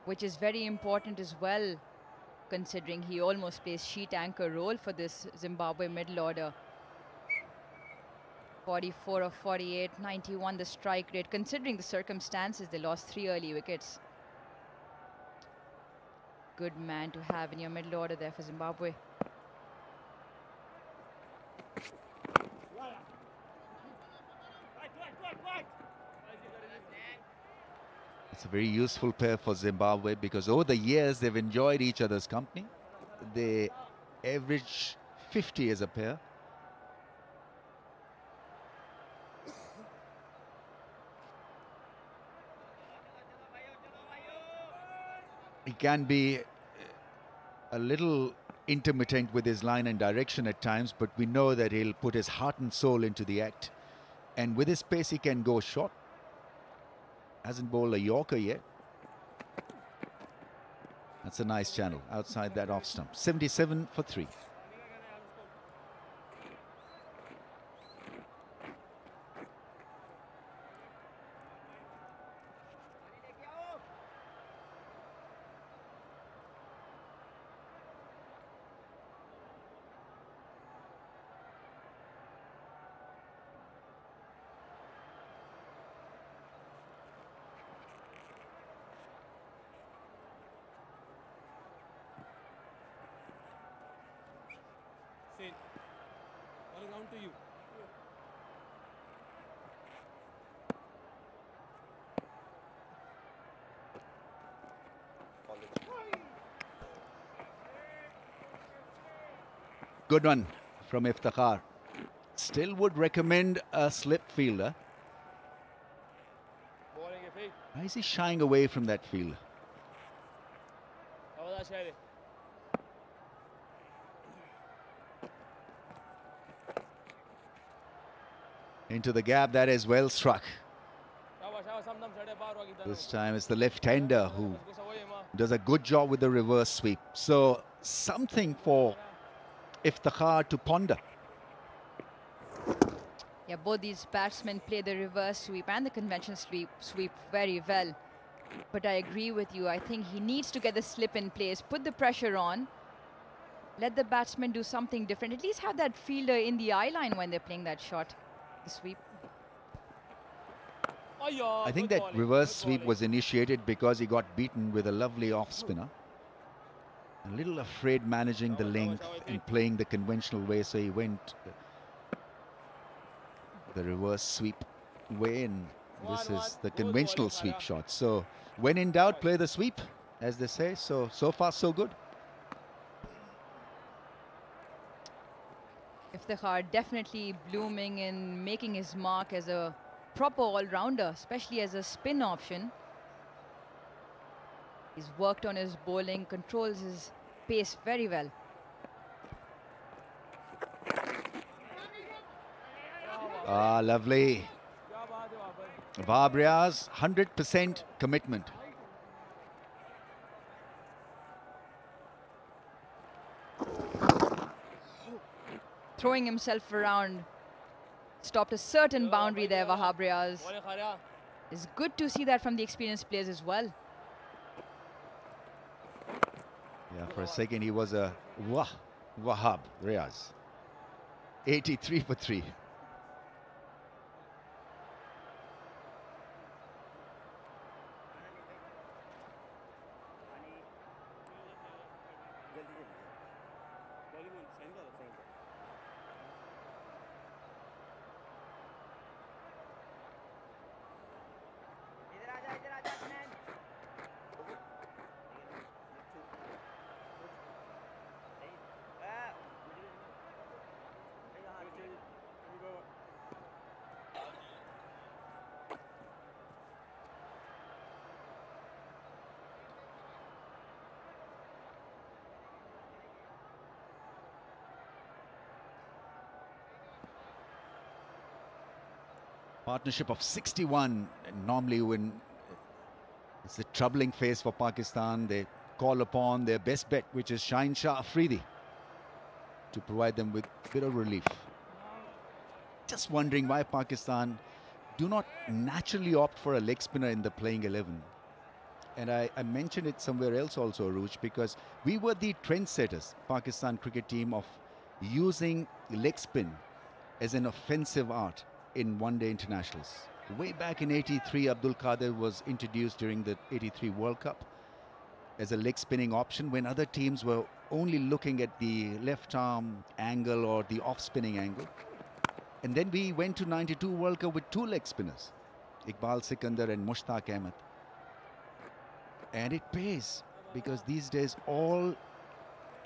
which is very important as well, considering he almost plays sheet anchor role for this Zimbabwe middle order. 44 of 48, 91 the strike rate. Considering the circumstances, they lost 3 early wickets. Good man to have in your middle order there for Zimbabwe. It's a very useful pair for Zimbabwe because over the years they've enjoyed each other's company. They average 50 as a pair. He can be a little intermittent with his line and direction at times, but we know that he'll put his heart and soul into the act. And with his pace, he can go short. Hasn't bowled a Yorker yet. That's a nice channel outside that off stump. 77 for 3. To you. Good one from Iftikhar. Still would recommend a slip fielder. Why is he shying away from that fielder? Into the gap, that is well struck. This time it's the left-hander who does a good job with the reverse sweep. So something for Iftikhar to ponder. Yeah, both these batsmen play the reverse sweep and the conventional sweep very well. But I agree with you. I think he needs to get the slip in place, put the pressure on, let the batsman do something different. At least have that fielder in the eye line when they're playing that shot. Sweep. I think that reverse sweep was initiated because he got beaten with a lovely off spinner. A little afraid managing the length and playing the conventional way, so he went the reverse sweep way, and this is the conventional sweep shot. So when in doubt, play the sweep, as they say. So far so good. Iftikhar definitely blooming and making his mark as a proper all-rounder, especially as a spin option. He's worked on his bowling, controls his pace very well. Ah, lovely. Vabria's 100% commitment. Throwing himself around, stopped a certain boundary there, Wahab Riaz. It's good to see that from the experienced players as well. Yeah, for a second he was a Wahab Riaz. 83 for 3. Partnership of 61. Normally when it's a troubling phase for Pakistan, they call upon their best bet, which is Shaheen Shah Afridi, to provide them with a bit of relief. Just wondering why Pakistan do not naturally opt for a leg spinner in the playing 11. And I mentioned it somewhere else also, Aruj, because we were the trendsetters, Pakistan cricket team, of using leg spin as an offensive art in one-day internationals. Way back in '83, Abdul Qadir was introduced during the '83 World Cup as a leg spinning option when other teams were only looking at the left arm angle or the off spinning angle. And then we went to '92 World Cup with two leg spinners, Iqbal Sikandar and Mushtaq Ahmed. And it pays, because these days all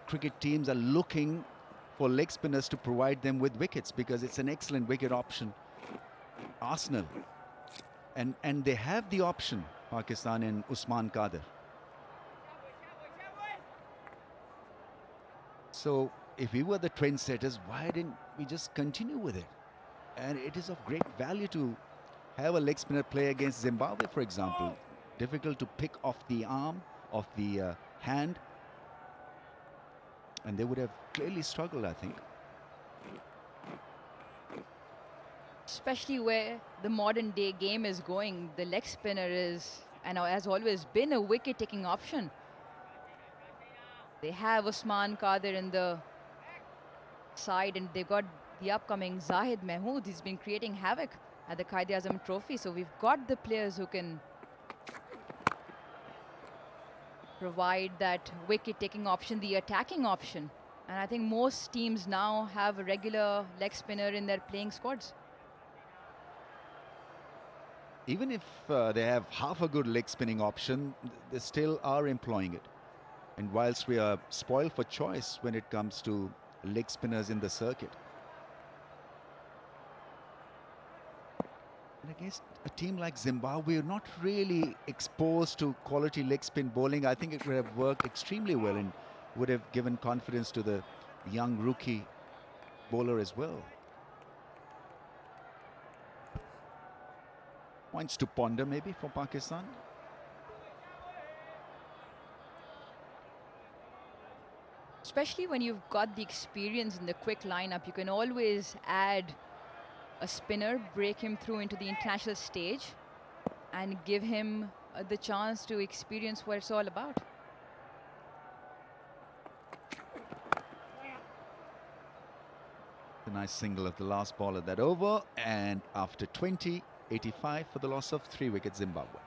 cricket teams are looking for leg spinners to provide them with wickets, because it's an excellent wicket option. Arsenal, and they have the option, Pakistan, in Usman Qadir. So if we were the trendsetters, why didn't we just continue with it? And it is of great value to have a leg spinner play against Zimbabwe, for example. Difficult to pick off the arm, off the hand. And they would have clearly struggled, I think. Especially where the modern day game is going, the leg spinner is, and has always been, a wicket-taking option. They have Usman Qadir in the side, and they've got the upcoming Zahid Mahmood. He's been creating havoc at the Quaid-e-Azam Trophy. So we've got the players who can provide that wicket-taking option, the attacking option. And I think most teams now have a regular leg spinner in their playing squads. Even if they have half a good leg spinning option, they still are employing it. And whilst we are spoiled for choice when it comes to leg spinners in the circuit, and against a team like Zimbabwe, you're not really exposed to quality leg spin bowling. I think it would have worked extremely well and would have given confidence to the young rookie bowler as well. Points to ponder maybe for Pakistan. Especially when you've got the experience in the quick lineup, you can always add a spinner, break him through into the international stage, and give him the chance to experience what it's all about. A nice single of the last ball of that over, and after 20, 85 for the loss of 3 wickets, Zimbabwe.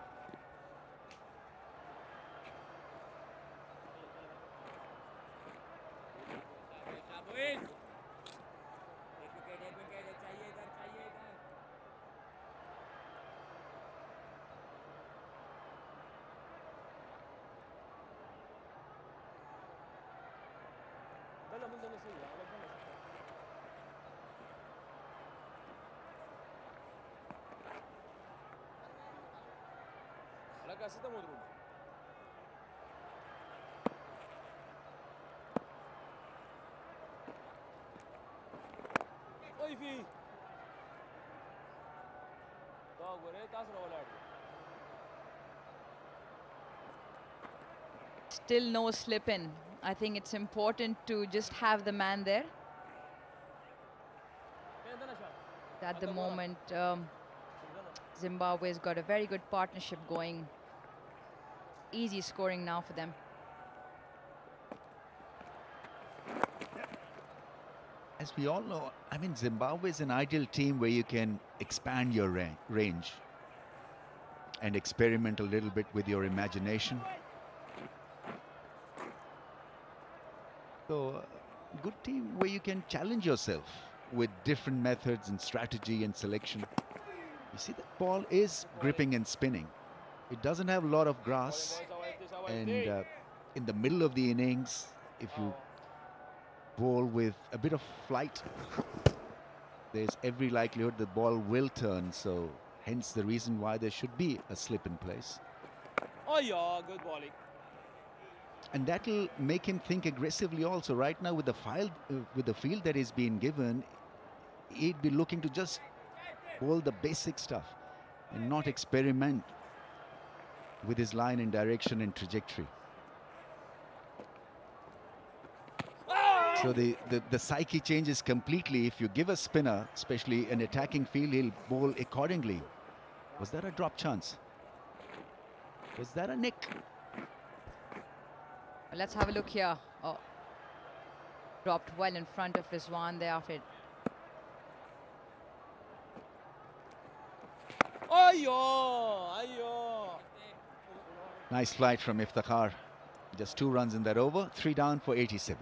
Still no slip in. I think it's important to just have the man there. At the moment, Zimbabwe's got a very good partnership going. Easy scoring now for them. As we all know, I mean, Zimbabwe is an ideal team where you can expand your range and experiment a little bit with your imagination. So, a good team where you can challenge yourself with different methods and strategy and selection. You see, that ball is gripping and spinning. It doesn't have a lot of grass, and in the middle of the innings, if you bowl with a bit of flight, there's every likelihood the ball will turn. So hence the reason why there should be a slip in place. Oh yeah, good bowling. And that'll make him think aggressively also. Right now with the field that is being given, he'd be looking to just bowl the basic stuff and not experiment with his line and direction and trajectory. So the psyche changes completely. If you give a spinner, especially an attacking field, he'll bowl accordingly. Was that a drop chance? Was that a nick? Well, let's have a look here. Oh, dropped well in front of Rizwan there after it. Ayo! Nice flight from Iftikhar. Just 2 runs in that over. 3 down for 87.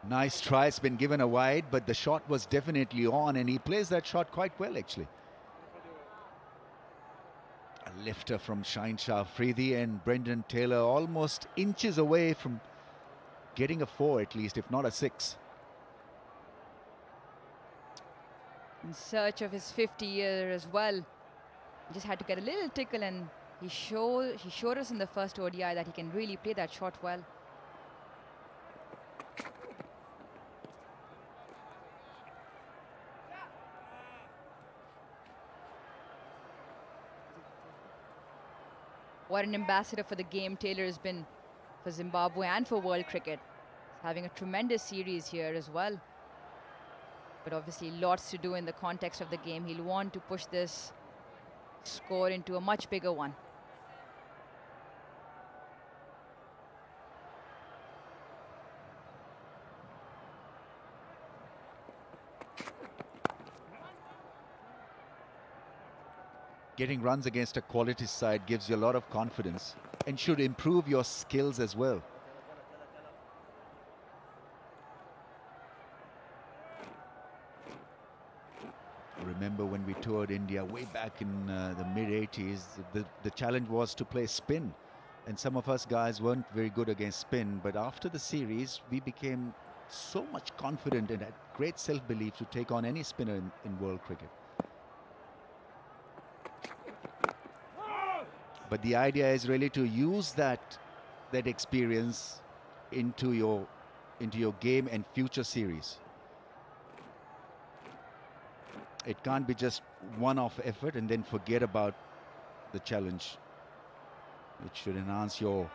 Nice try, it's been given a wide, but the shot was definitely on, and he plays that shot quite well, actually. A lifter from Shah Afridi, and Brendan Taylor almost inches away from getting a 4 at least, if not a 6. In search of his 50-year as well. He just had to get a little tickle, and he showed us in the first ODI that he can really play that shot well. What an ambassador for the game Taylor has been for Zimbabwe and for world cricket. He's having a tremendous series here as well. But obviously lots to do in the context of the game. He'll want to push this score into a much bigger one. Getting runs against a quality side gives you a lot of confidence and should improve your skills as well. Remember when we toured India way back in the mid-80s, the challenge was to play spin, and some of us guys weren't very good against spin, but after the series we became so much confident and had great self-belief to take on any spinner in world cricket. But the idea is really to use that experience into your game and future series. It can't be just one-off effort and then forget about the challenge. It should enhance your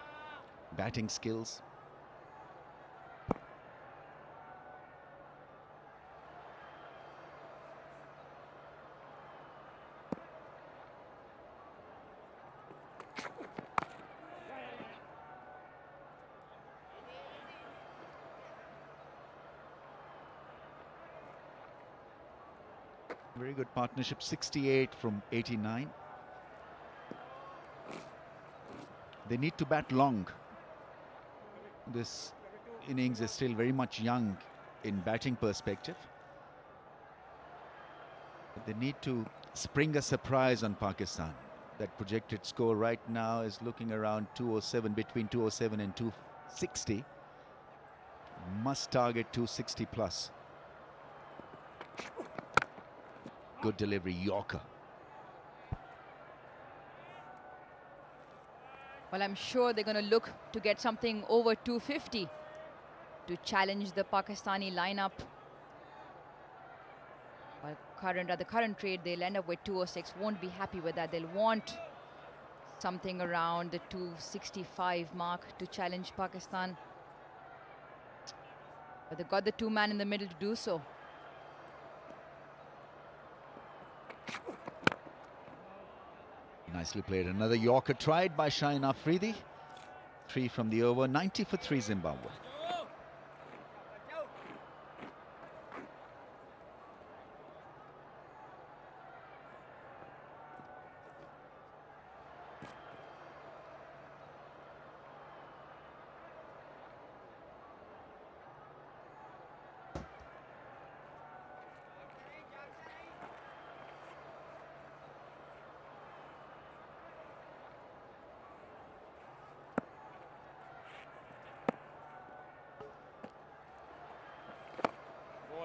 batting skills. Very good partnership, 68 from 89. They need to bat long. This innings is still very much young in batting perspective. But they need to spring a surprise on Pakistan. That projected score right now is looking around 207, between 207 and 260. Must target 260 plus. Good delivery, Yorker. Well, I'm sure they're going to look to get something over 250 to challenge the Pakistani lineup. At the current trade, they'll end up with 206. Won't be happy with that. They'll want something around the 265 mark to challenge Pakistan. But they've got the 2-man in the middle to do so. Nicely played. Another Yorker tried by Shaheen Afridi. 3 from the over, 90 for 3 Zimbabwe.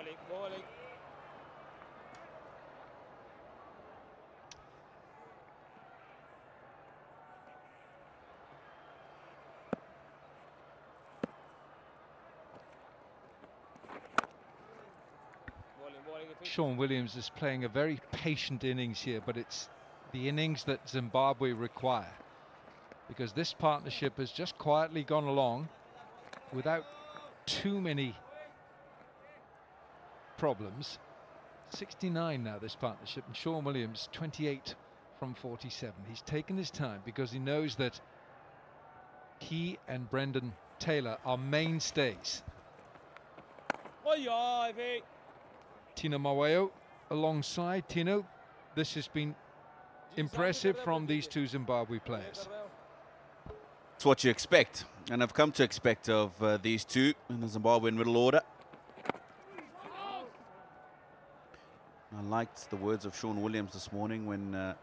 bowling, bowling. Sean Williams is playing a very patient innings here, but it's the innings that Zimbabwe require, because this partnership has just quietly gone along without too many problems. 69 now, this partnership, and Sean Williams 28 from 47. He's taken his time because he knows that he and Brendan Taylor are mainstays. Oh yeah, Ivy. Tino Maweo alongside. Tino, this has been impressive from these two Zimbabwe players. It's what you expect, and I've come to expect of these two in the Zimbabwean middle order. I liked the words of Sean Williams this morning when I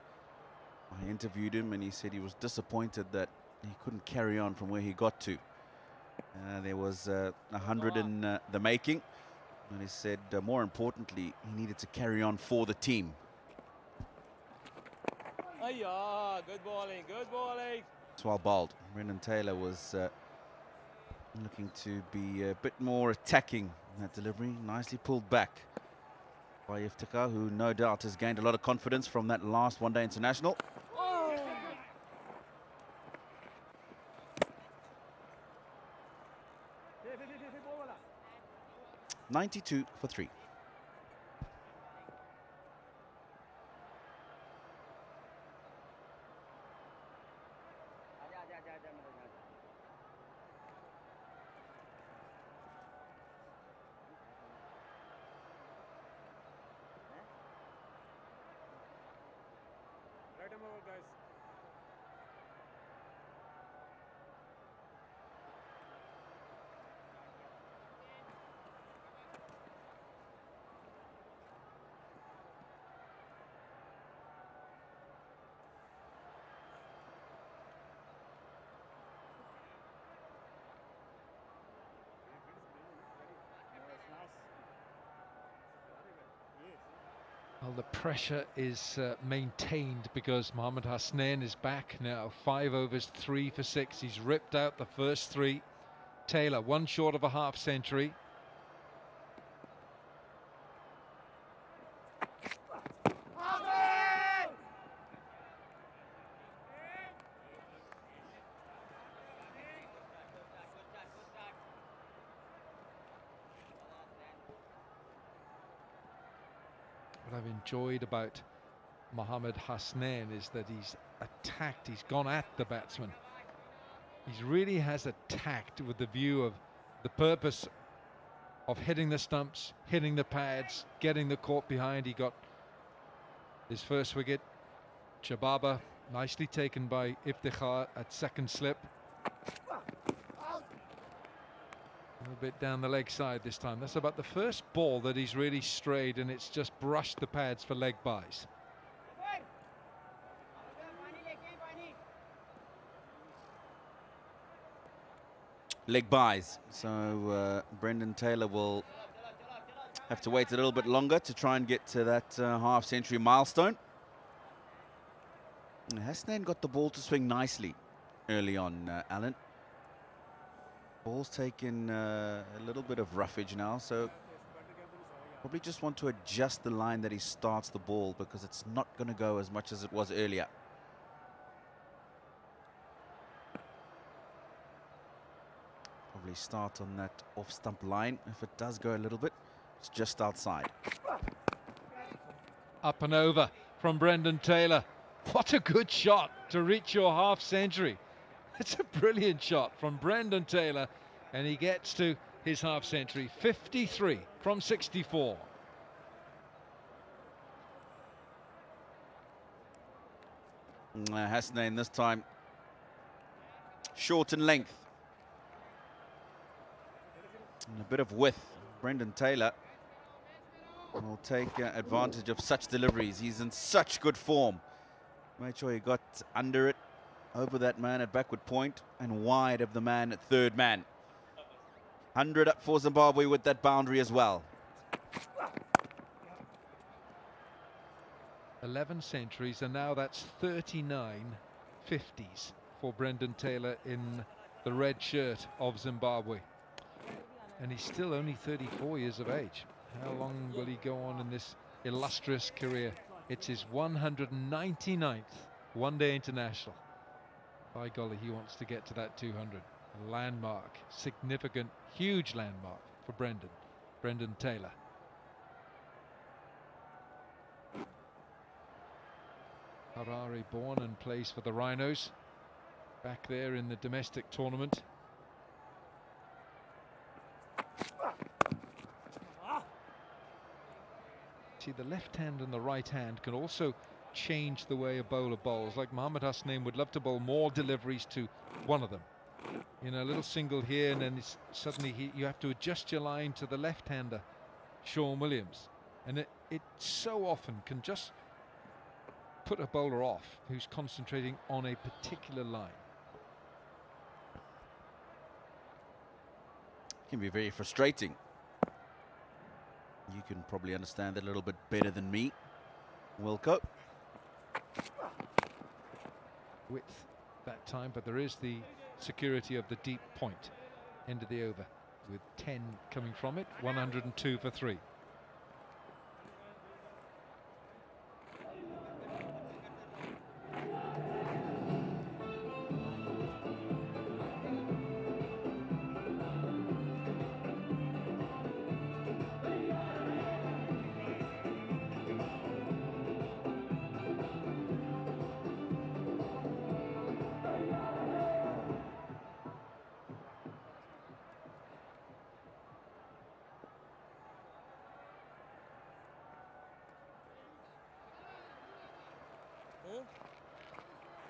interviewed him, and he said he was disappointed that he couldn't carry on from where he got to. There was 100 in the making, and he said more importantly he needed to carry on for the team. Oh yeah, good bowling, good bowling. It's well bowled. Brendan Taylor was looking to be a bit more attacking in that delivery. Nicely pulled back by Iftikhar, who no doubt has gained a lot of confidence from that last one-day international. Oh. 92 for 3. Right him over, guys. Well, the pressure is maintained because Mohamed Hasnain is back now. 5 overs, 3 for 6. He's ripped out the first 3. Taylor, 1 short of a half century. What I've enjoyed about Mohamed Hasnain is that he's attacked, he's gone at the batsman. He really has attacked with the view of the purpose of hitting the stumps, hitting the pads, getting the court behind. He got his first wicket. Chababa nicely taken by Iftikhar at second slip. A little bit down the leg side this time. That's about the first ball that he's really strayed, and it's just brushed the pads for leg byes. Leg byes. So Brendan Taylor will have to wait a little bit longer to try and get to that half-century milestone. And Hasnain got the ball to swing nicely early on, Alan. Ball's taken a little bit of roughage now, so probably just want to adjust the line that he starts the ball, because it's not going to go as much as it was earlier. Probably start on that off-stump line. If it does go a little bit, it's just outside. Up and over from Brendan Taylor. What a good shot to reach your half century. It's a brilliant shot from Brendan Taylor, and he gets to his half century. 53 from 64. Hasnain this time short in length and a bit of width. Brendan Taylor will take advantage of such deliveries. He's in such good form. Made sure he got under it, over that man at backward point and wide of the man at third man. 100 up for Zimbabwe with that boundary as well. 11 centuries, and now that's 39 50s for Brendan Taylor in the red shirt of Zimbabwe. And he's still only 34 years of age. How long will he go on in this illustrious career? It's his 199th one-day international. By golly, he wants to get to that 200. A landmark, significant, huge landmark for Brendan Taylor. Harare born and plays for the Rhinos back there in the domestic tournament. See, the left hand and the right hand can also change the way a bowler bowls. Like Mohammad Hasnain would love to bowl more deliveries to one of them. You know, a little single here, and then suddenly you have to adjust your line to the left-hander, Sean Williams. And it so often can just put a bowler off who's concentrating on a particular line. It can be very frustrating. You can probably understand that a little bit better than me, Wilco. Width that time, but there is the security of the deep point, end of the over, with 10 coming from it, 102 for 3.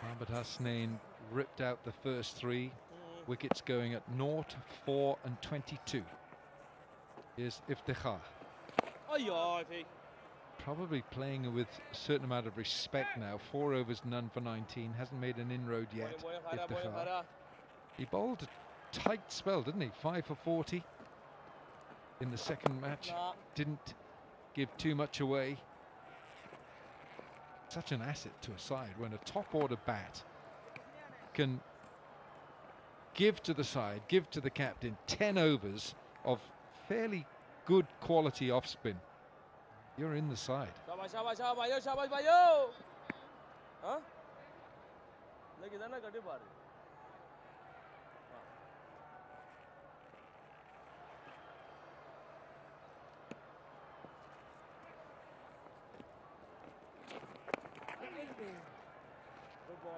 Mohammad Hasnain ripped out the first 3 wickets, going at 0, 4 and 22. Here's Iftikhar. Probably playing with a certain amount of respect now. 4 overs, none for 19. Hasn't made an inroad yet, Iftikhar. He bowled a tight spell, didn't he? 5 for 40 in the second match. Didn't give too much away. Such an asset to a side when a top order bat can give to the side, give to the captain 10 overs of fairly good quality off spin. You're in the side.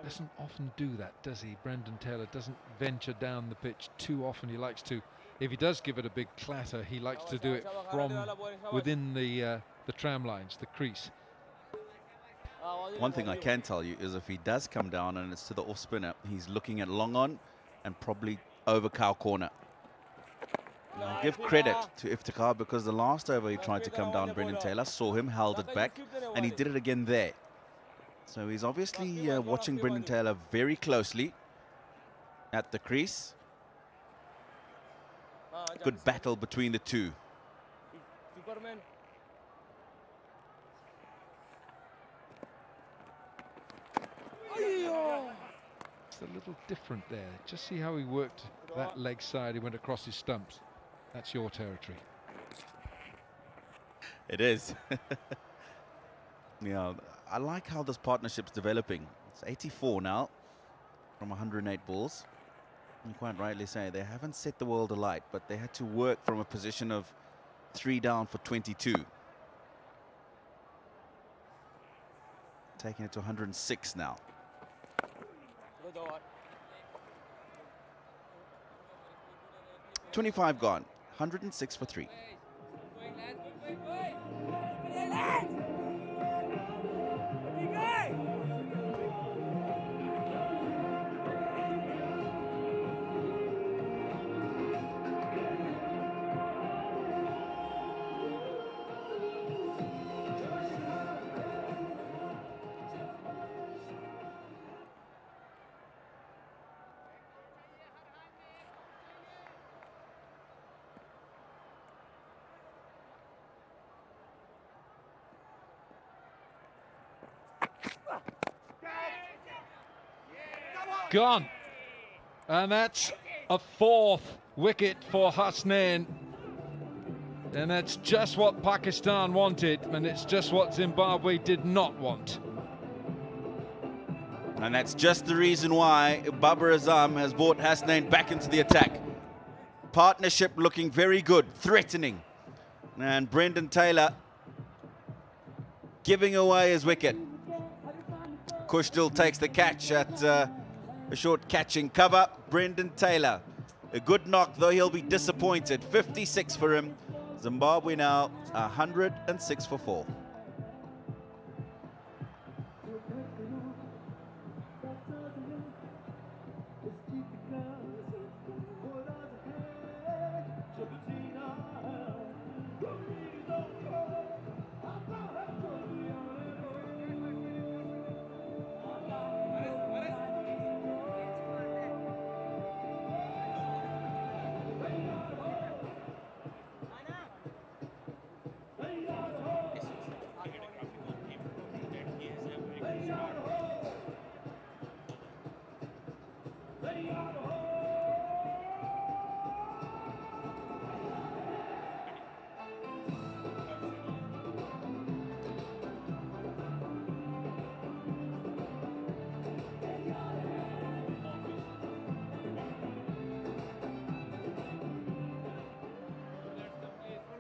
Doesn't often do that, does he? Brendan Taylor doesn't venture down the pitch too often. He likes to, if he does give it a big clatter, he likes to do it from within the tram lines, the crease. One thing I can tell you is if he does come down and it's to the off spinner, he's looking at long on and probably over cow corner. And I give credit to Iftikhar because the last over he tried to come down, Brendan Taylor saw him, held it back, and he did it again there. So he's obviously watching Brendan Taylor very closely at the crease. Good battle between the two. It's a little different there. Just see how he worked that leg side. He went across his stumps. That's your territory. It is. Yeah, I like how this partnership's developing. It's 84 now from 108 balls. You quite rightly say they haven't set the world alight, but they had to work from a position of 3 down for 22. Taking it to 106 now. 25 gone, 106 for 3. gone. And that's a 4th wicket for Hasnain. And that's just what Pakistan wanted, and it's just what Zimbabwe did not want. And that's just the reason why Babar Azam has brought Hasnain back into the attack. Partnership looking very good, threatening. And Brendan Taylor giving away his wicket. Kush still takes the catch at a short catching cover. Brendan Taylor, a good knock, though he'll be disappointed. 56 for him. Zimbabwe now 106 for 4.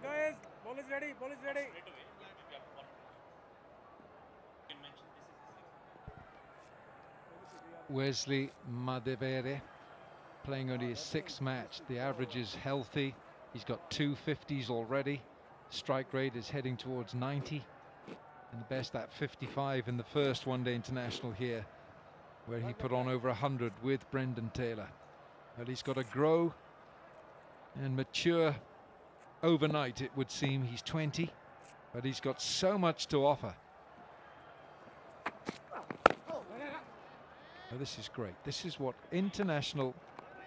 Guys, ball is ready, ball is ready. Wesley Madivere playing only his 6th match. The average is healthy. He's got 2 50s already. Strike rate is heading towards 90. And the best at 55 in the first one-day international here, where he put on over 100 with Brendan Taylor. But he's got to grow and mature overnight, it would seem. He's 20, but he's got so much to offer. Oh, this is great. This is what international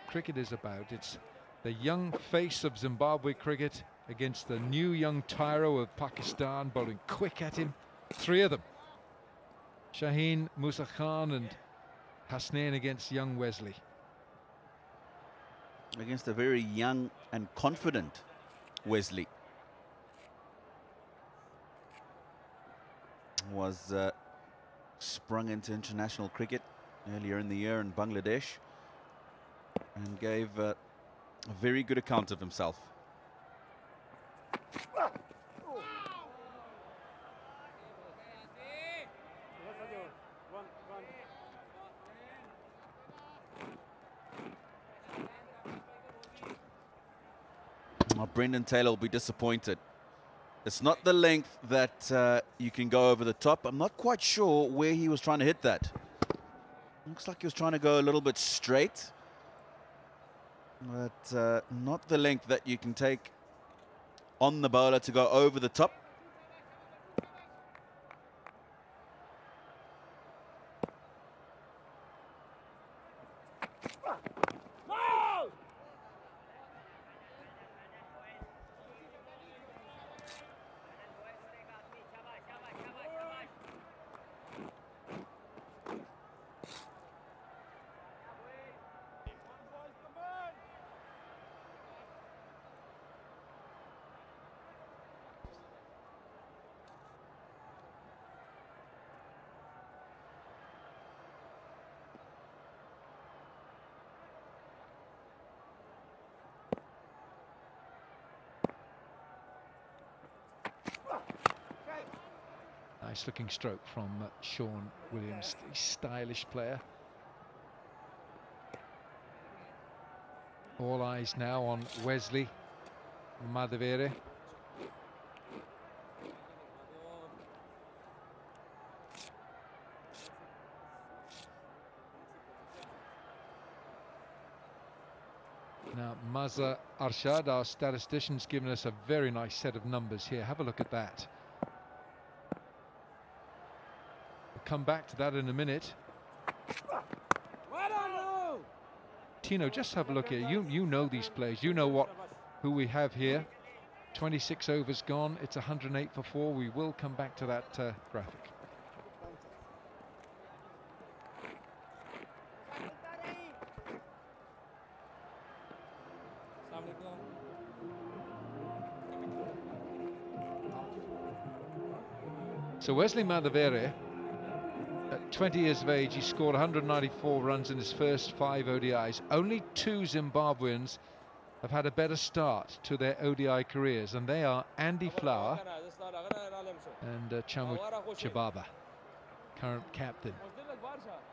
cricket is about. It's the young face of Zimbabwe cricket against the new young tyro of Pakistan, bowling quick at him. 3 of them. Shaheen, Musa Khan and Hasnain against young Wesley. Against a very young and confident Wesley. Was sprung into international cricket earlier in the year in Bangladesh and gave a very good account of himself. Well, Brendan Taylor will be disappointed. It's not the length that you can go over the top. I'm not quite sure where he was trying to hit that. Looks like he was trying to go a little bit straight, but not the length that you can take on the bowler to go over the top. Nice looking stroke from Sean Williams, a stylish player. All eyes now on Wesley Madivere. Now Mazza Arshad, our statistician's given us a very nice set of numbers here. Have a look at that. Come back to that in a minute. Tino, just have a look here. You know these players. You know who we have here. 26 overs gone. It's 108 for 4. We will come back to that graphic. So Wesley Madavere, at 20 years of age, he scored 194 runs in his first 5 ODIs. Only 2 Zimbabweans have had a better start to their ODI careers, and they are Andy Flower and Chamu Chibaba, current captain,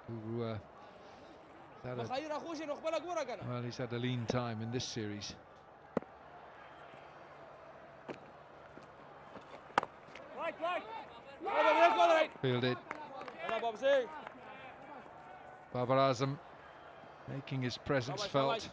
who he's had a lean time in this series. Fielded. Babar Azam making his presence felt.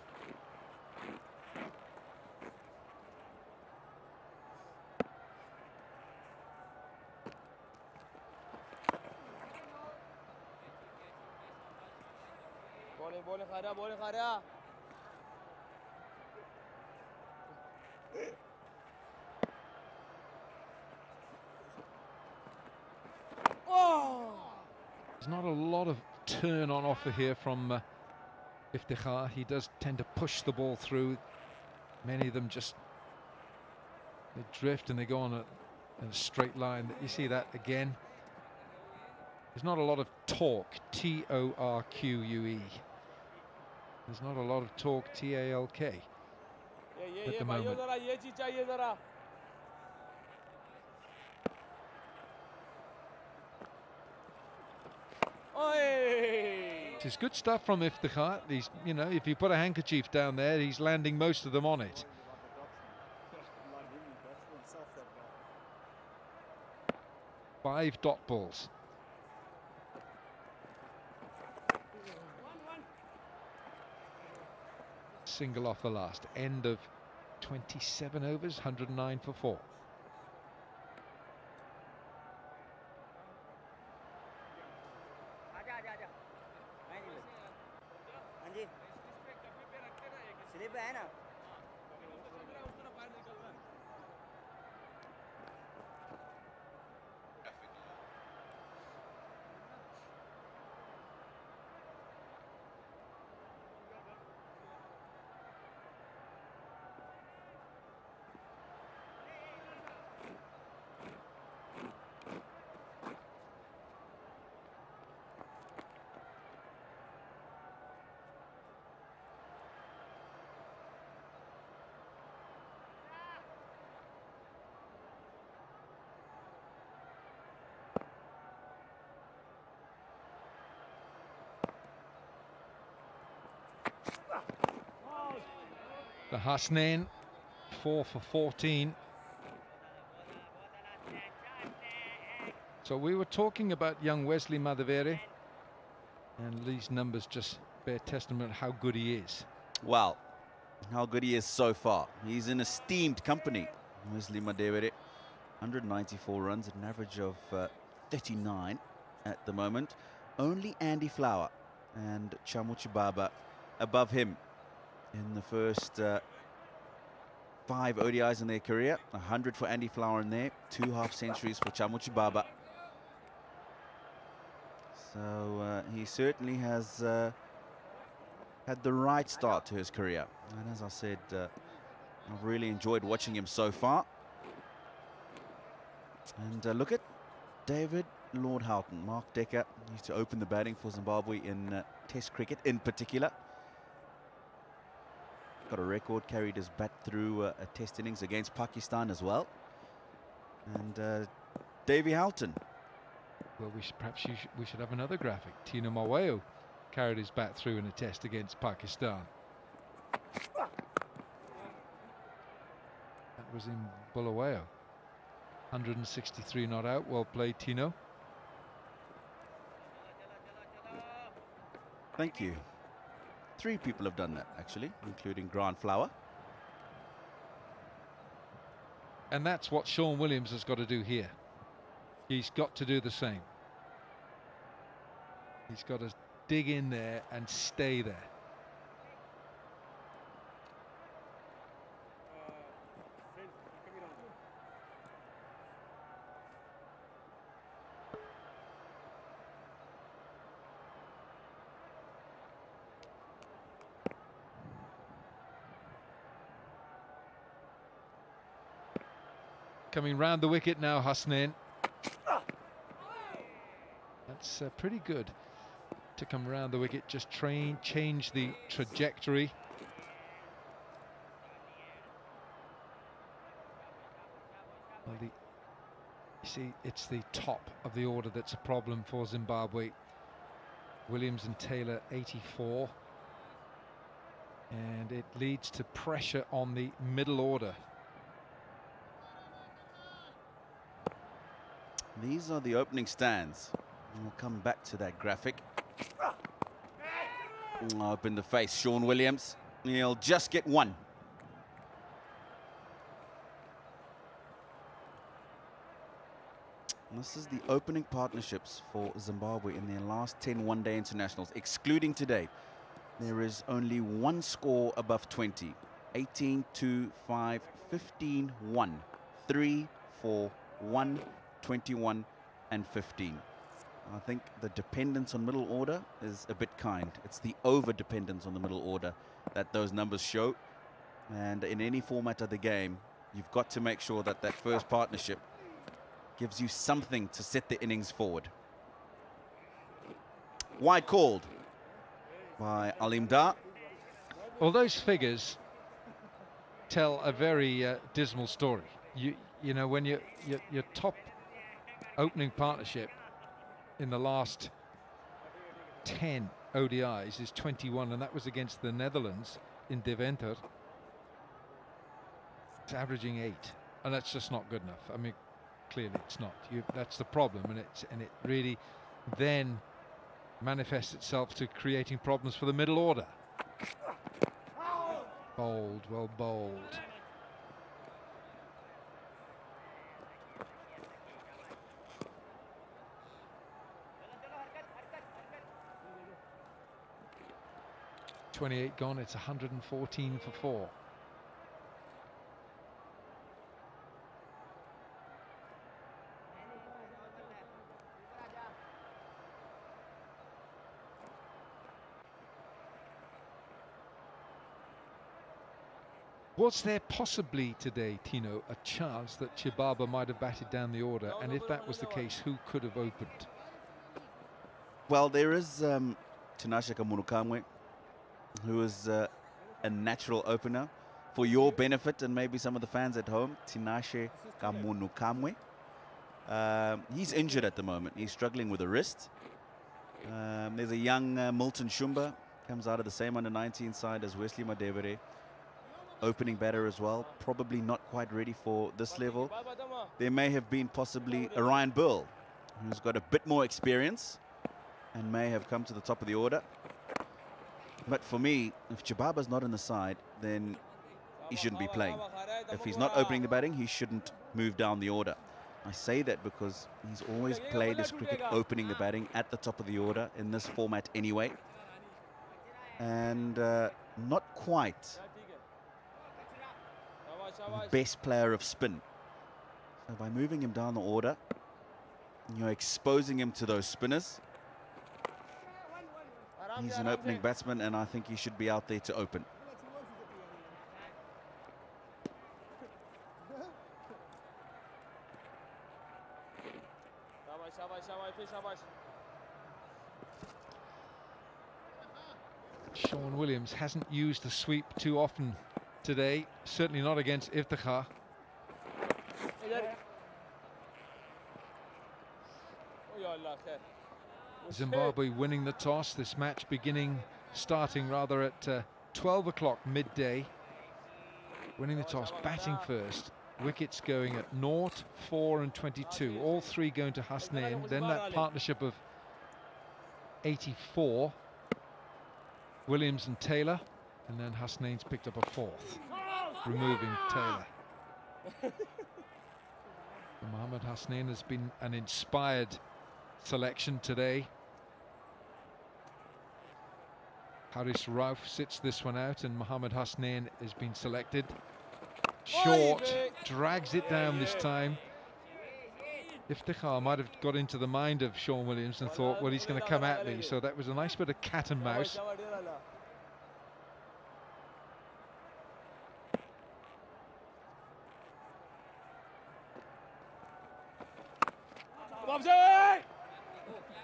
There's not a lot of turn on offer here from Iftikhar. He does tend to push the ball through. Many of them just they drift and they go on in a straight line. You see that again. There's not a lot of torque, T-O-R-Q-U-E. There's not a lot of torque, T-A-L-K, at the moment. It is good stuff from Iftikhar. He's, you know, if you put a handkerchief down there, he's landing most of them on it. 5 dot balls. Single off the last. End of 27 overs, 109 for 4. The Hasnain, 4 for 14. So we were talking about young Wesley Madavere, and these numbers just bear testament how good he is. Well, how good he is so far. He's in esteemed company. Wesley Madavere, 194 runs at an average of 39 at the moment. Only Andy Flower and Chamu Chibaba above him in the first 5 ODIs in their career. 100 for Andy Flower in there, 2 half-centuries for Chamu Chibaba. So he certainly has had the right start to his career. And as I said, I've really enjoyed watching him so far. And look at David Lord Houghton. Mark Decker used to open the batting for Zimbabwe in Test cricket in particular. Got a record, carried his bat through a Test innings against Pakistan as well. And Davy Houghton. Well, perhaps we should have another graphic. Tino Maweo carried his bat through in a Test against Pakistan. That was in Bulawayo. 163 not out. Well played, Tino. Thank you. 3 people have done that, actually, including Grant Flower. And that's what Sean Williams has got to do here. He's got to do the same. He's got to dig in there and stay there. Coming round the wicket now, Hasnain. That's pretty good to come around the wicket, just change the trajectory. Well, you see, it's the top of the order that's a problem for Zimbabwe. Williams and Taylor 84, and it leads to pressure on the middle order. These are the opening stands. We'll come back to that graphic. Up in the face, Sean Williams. He'll just get one. This is the opening partnerships for Zimbabwe in their last 10 one-day internationals, excluding today. There is only one score above 20. 18, 2, 5, 15, 1, 3, 4, 1, 21 and 15. I think the dependence on middle order is a bit kind. It's the over-dependence on the middle order that those numbers show. And in any format of the game, you've got to make sure that that first partnership gives you something to set the innings forward. Wide called by Alim Dar. Well, those figures tell a very dismal story. You know, when your top opening partnership in the last 10 ODIs is 21, and that was against the Netherlands in Deventer. It's averaging 8, and that's just not good enough. I mean, clearly it's not. That's the problem, and it really then manifests itself to creating problems for the middle order. Bowled, well bowled. .28 gone. It's 114 for 4. Was there possibly today, Tino, a chance that Chibaba might have batted down the order? And if that was the case, who could have opened? Well, there is Tinashe Kamunukamwe, who is a natural opener. For your benefit and maybe some of the fans at home, Tinashe Kamunukamwe. He's injured at the moment. He's struggling with a wrist. There's a young Milton Shumba, comes out of the same under-19 side as Wesley Madevere. Opening batter as well, probably not quite ready for this level. There may have been possibly Orion Burl, who's got a bit more experience and may have come to the top of the order. But for me, if Chibaba's not in the side, then he shouldn't be playing. If he's not opening the batting, he shouldn't move down the order. I say that because he's always played his cricket opening the batting at the top of the order in this format anyway. And not quite best player of spin. So by moving him down the order, you're exposing him to those spinners. He's an opening batsman, and I think he should be out there to open. Sean Williams hasn't used the sweep too often today, certainly not against Iftikhar. Zimbabwe winning the toss, this match starting rather at 12 o'clock midday. Winning the toss, batting first, wickets going at 0, 4 and 22, all three going to Hasnain. Then that partnership of 84, Williams and Taylor, and then Hasnain's picked up a 4th, removing Taylor. Mohammad Hasnain has been an inspired selection today. Haris Rauf sits this one out, and Mohammad Hasnain has been selected. Short, drags it down this time. Iftikhar might have got into the mind of Sean Williams and thought, well, he's going to come at me. So that was a nice bit of cat and mouse.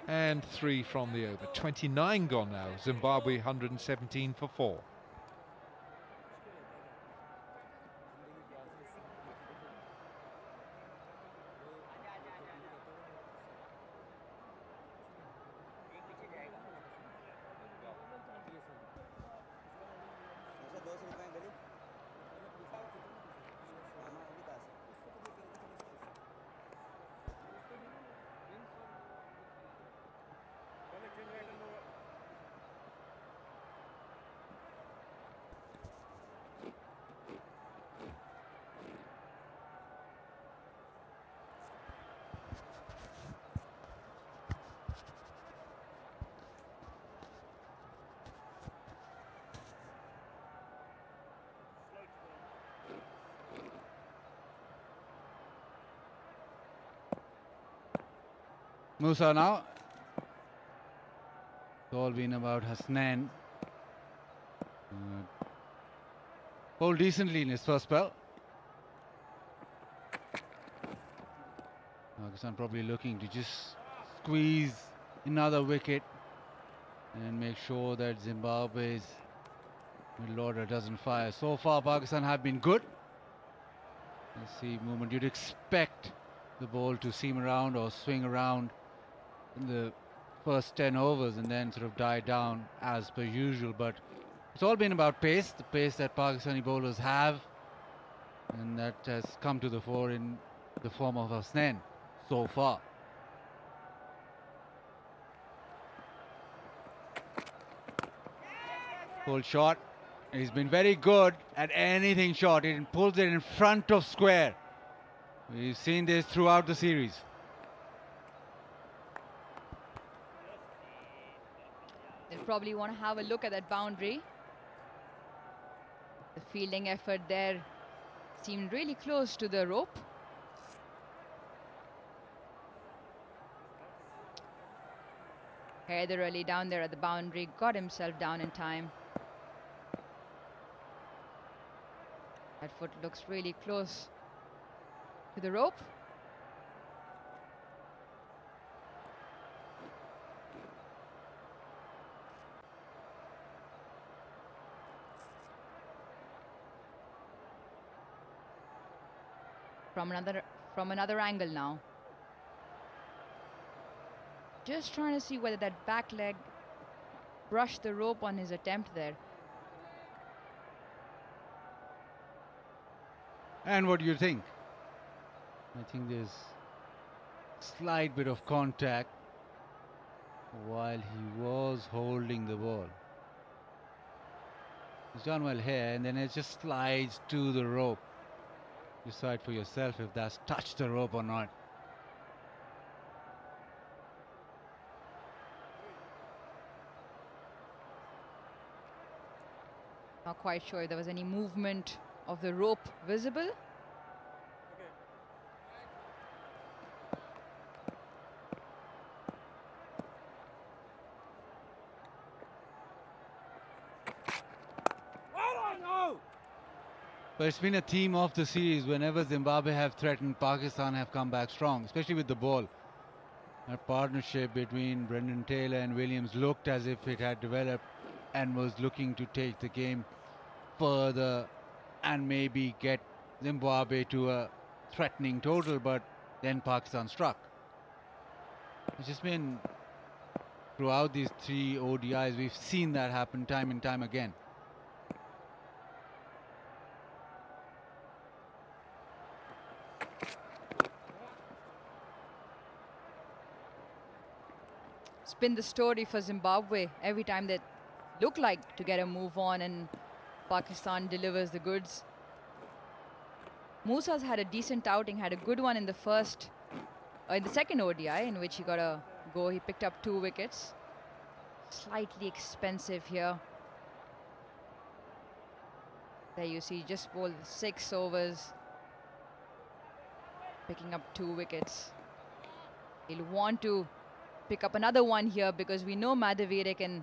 and 3 from the over. 29 gone now. Zimbabwe 117 for 4. Musa now. It's all been about Hasnain. Bowled decently in his first spell. Pakistan probably looking to just squeeze another wicket and make sure that Zimbabwe's middle order doesn't fire. So far, Pakistan have been good. Let's see movement. You'd expect the ball to seam around or swing around in the first 10 overs and then sort of die down as per usual, but it's all been about pace, the pace that Pakistani bowlers have, and that has come to the fore in the form of Hasnain so far. Full shot. He's been very good at anything short. He pulls it in front of square. We've seen this throughout the series. They'll probably want to have a look at that boundary. The fielding effort there seemed really close to the rope. Haider Ali down there at the boundary, got himself down in time. That foot looks really close to the rope. From another angle now. Just trying to see whether that back leg brushed the rope on his attempt there. And what do you think? I think there's slight bit of contact while he was holding the ball. He's done well here, and then it just slides to the rope. Decide for yourself if that's touched the rope or not. Not quite sure if there was any movement of the rope visible. But it's been a theme of the series. Whenever Zimbabwe have threatened, Pakistan have come back strong, especially with the ball. That partnership between Brendan Taylor and Williams looked as if it had developed and was looking to take the game further and maybe get Zimbabwe to a threatening total, but then Pakistan struck. It's just been throughout these 3 ODIs, we've seen that happen time and time again. It's been the story for Zimbabwe. Every time they look like to get a move on and Pakistan delivers the goods. Musa's had a decent outing, had a good one in the second ODI in which he got a go. He picked up 2 wickets. Slightly expensive here. There you see, just bowled 6 overs, picking up 2 wickets. He'll want to pick up another one here because we know Madhavira can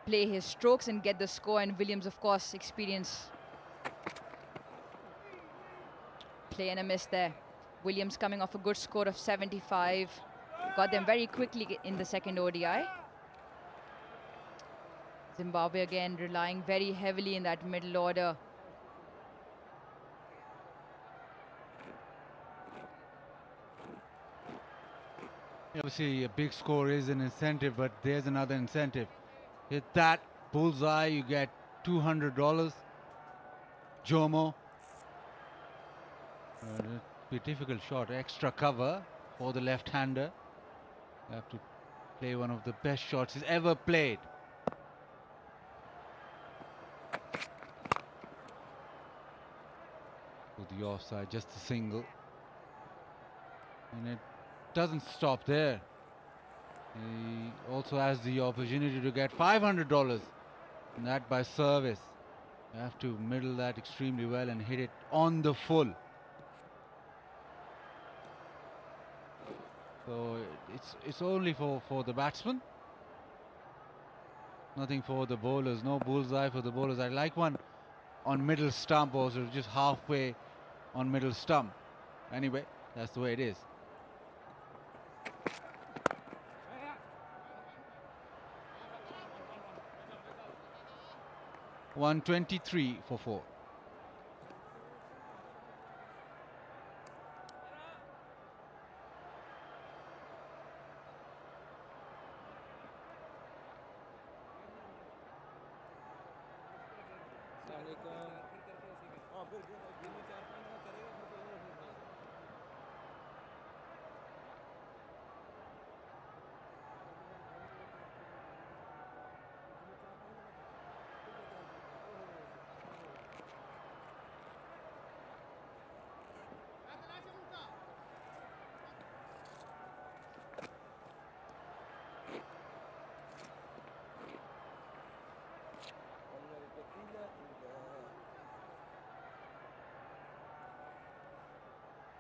play his strokes and get the score, and Williams, of course, experience. Play and a miss there. Williams coming off a good score of 75. got them very quickly in the second ODI. Zimbabwe again relying very heavily in that middle order. Obviously, a big score is an incentive, but there's another incentive. Hit that bullseye, you get $200. Jomo. It'll be a difficult shot. Extra cover for the left-hander. You have to play one of the best shots he's ever played. To the offside, just a single. And it doesn't stop there. He also has the opportunity to get $500, and that by service. You have to middle that extremely well and hit it on the full. So it's only for the batsman. Nothing for the bowlers. No bullseye for the bowlers. I like one on middle stump also, just halfway on middle stump. Anyway, that's the way it is. $123 for 4.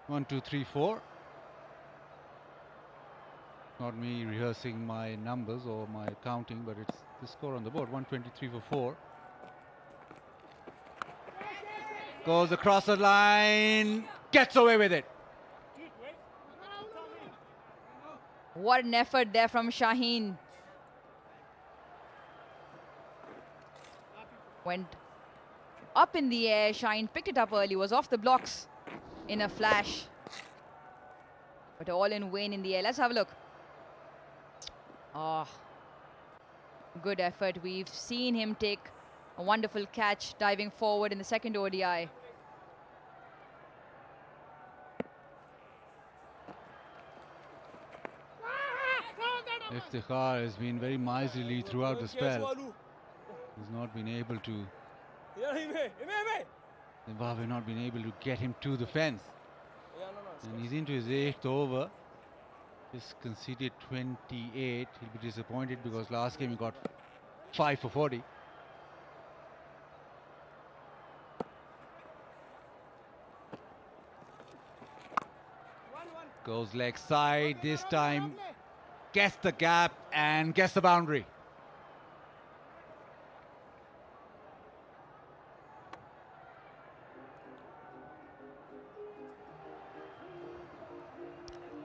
One, two, three, four. Not me rehearsing my numbers or my counting, but it's the score on the board. 123 for 4. Goes across the line, gets away with it. What an effort there from Shaheen. Went up in the air. Shaheen picked it up early, was off the blocks in a flash. But all in vain in the air. Let's have a look. Oh, good effort. We've seen him take a wonderful catch diving forward in the second ODI. Iftikhar has been very miserly throughout the spell. He's not been able to. Zimbabwe not been able to get him to the fence. And he's into his 8th over. Just conceded 28. He'll be disappointed because last game he got 5 for 40. Goes leg side this time. Gets the gap and gets the boundary.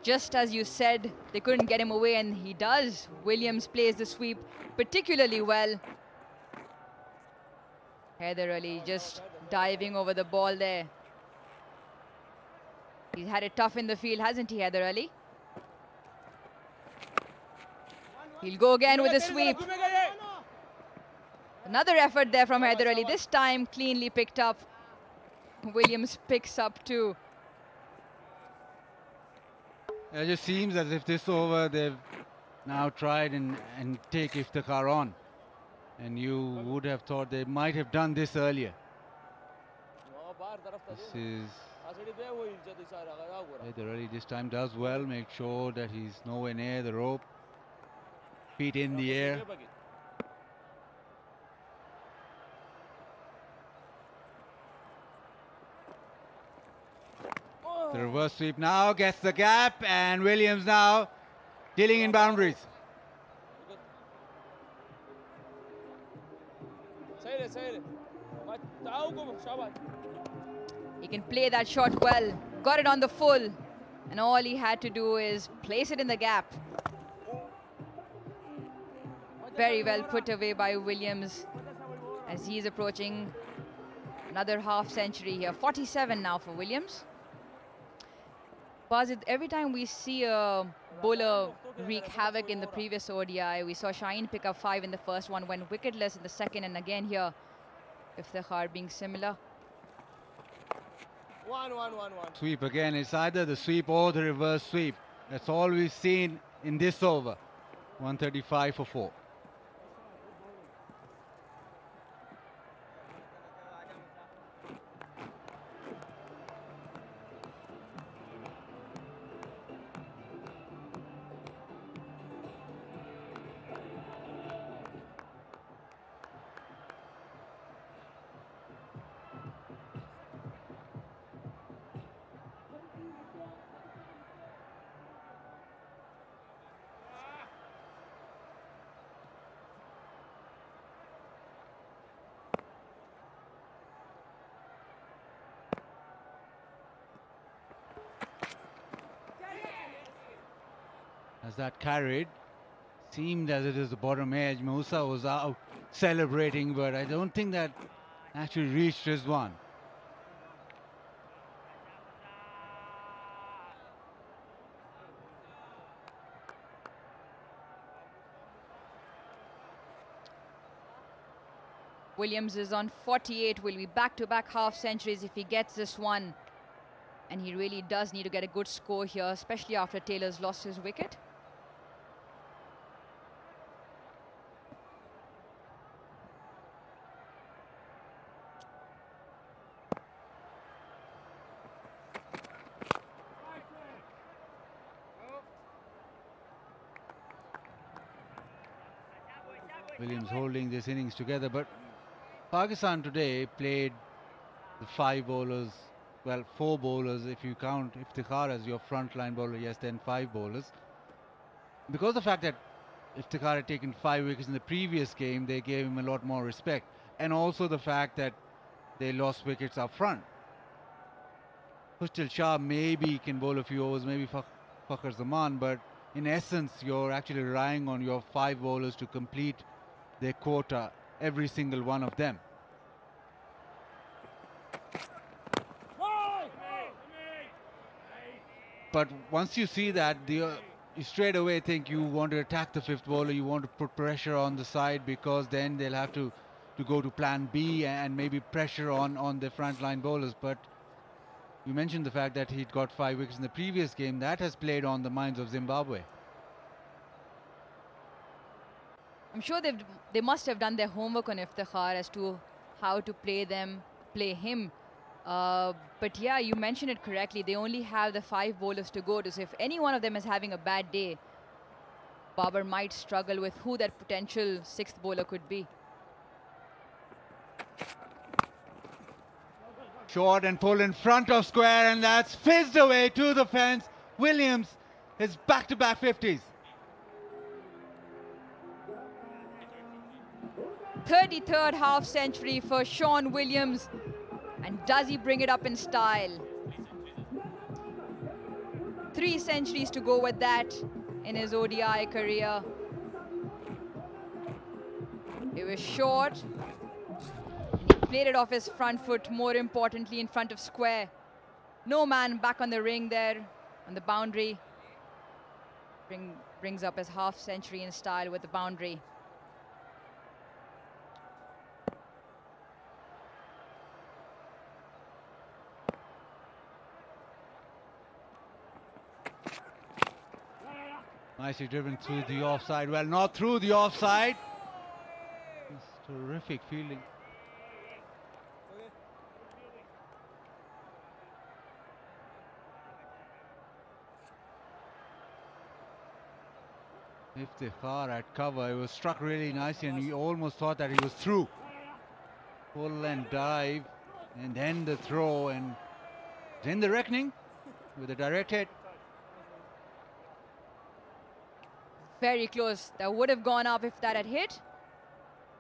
Just as you said, they couldn't get him away, and he does. Williams plays the sweep particularly well. Haider Ali just diving over the ball there. He's had it tough in the field, hasn't he, Haider Ali? He'll go again with a sweep. Another effort there from Haider Ali. This time cleanly picked up. Williams picks up too. It just seems as if this over they've now tried and take Iftikhar on. And you would have thought they might have done this earlier. This is Haider Ali this time does well, make sure that he's nowhere near the rope. Feet in the air. The reverse sweep now gets the gap, and Williams now dealing in boundaries. He can play that shot well. Got it on the full. And all he had to do is place it in the gap. Very well put away by Williams as he's approaching another half century here. 47 now for Williams. Buzz, every time we see a bowler wreak havoc in the previous ODI, we saw Shaheen pick up 5 in the first one, went wicketless in the second, and again here, Iftikhar being similar. One. Sweep again. It's either the sweep or the reverse sweep. That's all we've seen in this over. 135 for 4. As that carried, seemed as it is the bottom edge. Musa was out celebrating, but I don't think that actually reached his one. Williams is on 48, will be back-to-back half centuries if he gets this one. And he really does need to get a good score here, especially after Taylor's lost his wicket. Williams holding this innings together, but Pakistan today played the 5 bowlers, well, 4 bowlers if you count Iftikhar as your front-line bowler, yes, then 5 bowlers. Because of the fact that Iftikhar had taken 5 wickets in the previous game, they gave him a lot more respect. And also the fact that they lost wickets up front. Pushtil Shah maybe can bowl a few overs, maybe Fakhar Zaman, but in essence, you're actually relying on your 5 bowlers to complete their quota, every single one of them. But once you see that, you straight away think you want to attack the 5th bowler, you want to put pressure on the side, because then they'll have to go to plan B and maybe pressure on the frontline bowlers. But you mentioned the fact that he'd got 5 wickets in the previous game. That has played on the minds of Zimbabwe. I'm sure they must have done their homework on Iftikhar as to how to play him. But yeah, you mentioned it correctly. They only have the 5 bowlers to go to. So if any one of them is having a bad day, Babar might struggle with who that potential 6th bowler could be. Short and pull in front of square, and that's fizzed away to the fence. Williams is back-to-back 50s. 33rd half century for Sean Williams. And does he bring it up in style? 3 centuries to go with that in his ODI career. It was short. And he played it off his front foot, more importantly in front of square. No man back on the ring there, on the boundary. Brings up his half century in style with the boundary. Nicely driven through the offside. Well, not through the offside. It's terrific fielding. Iftikhar at cover. It was struck really nicely, and he almost thought that he was through. Pull and dive, and then the throw, and then the reckoning with a direct hit. Very close. That would have gone up if that had hit.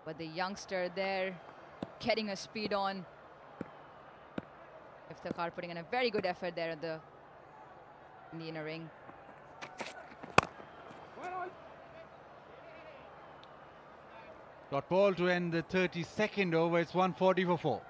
But the youngster there getting a speed on. Iftikhar putting in a very good effort there at the in the inner ring. Got ball to end the 32nd over. It's 140 for 4.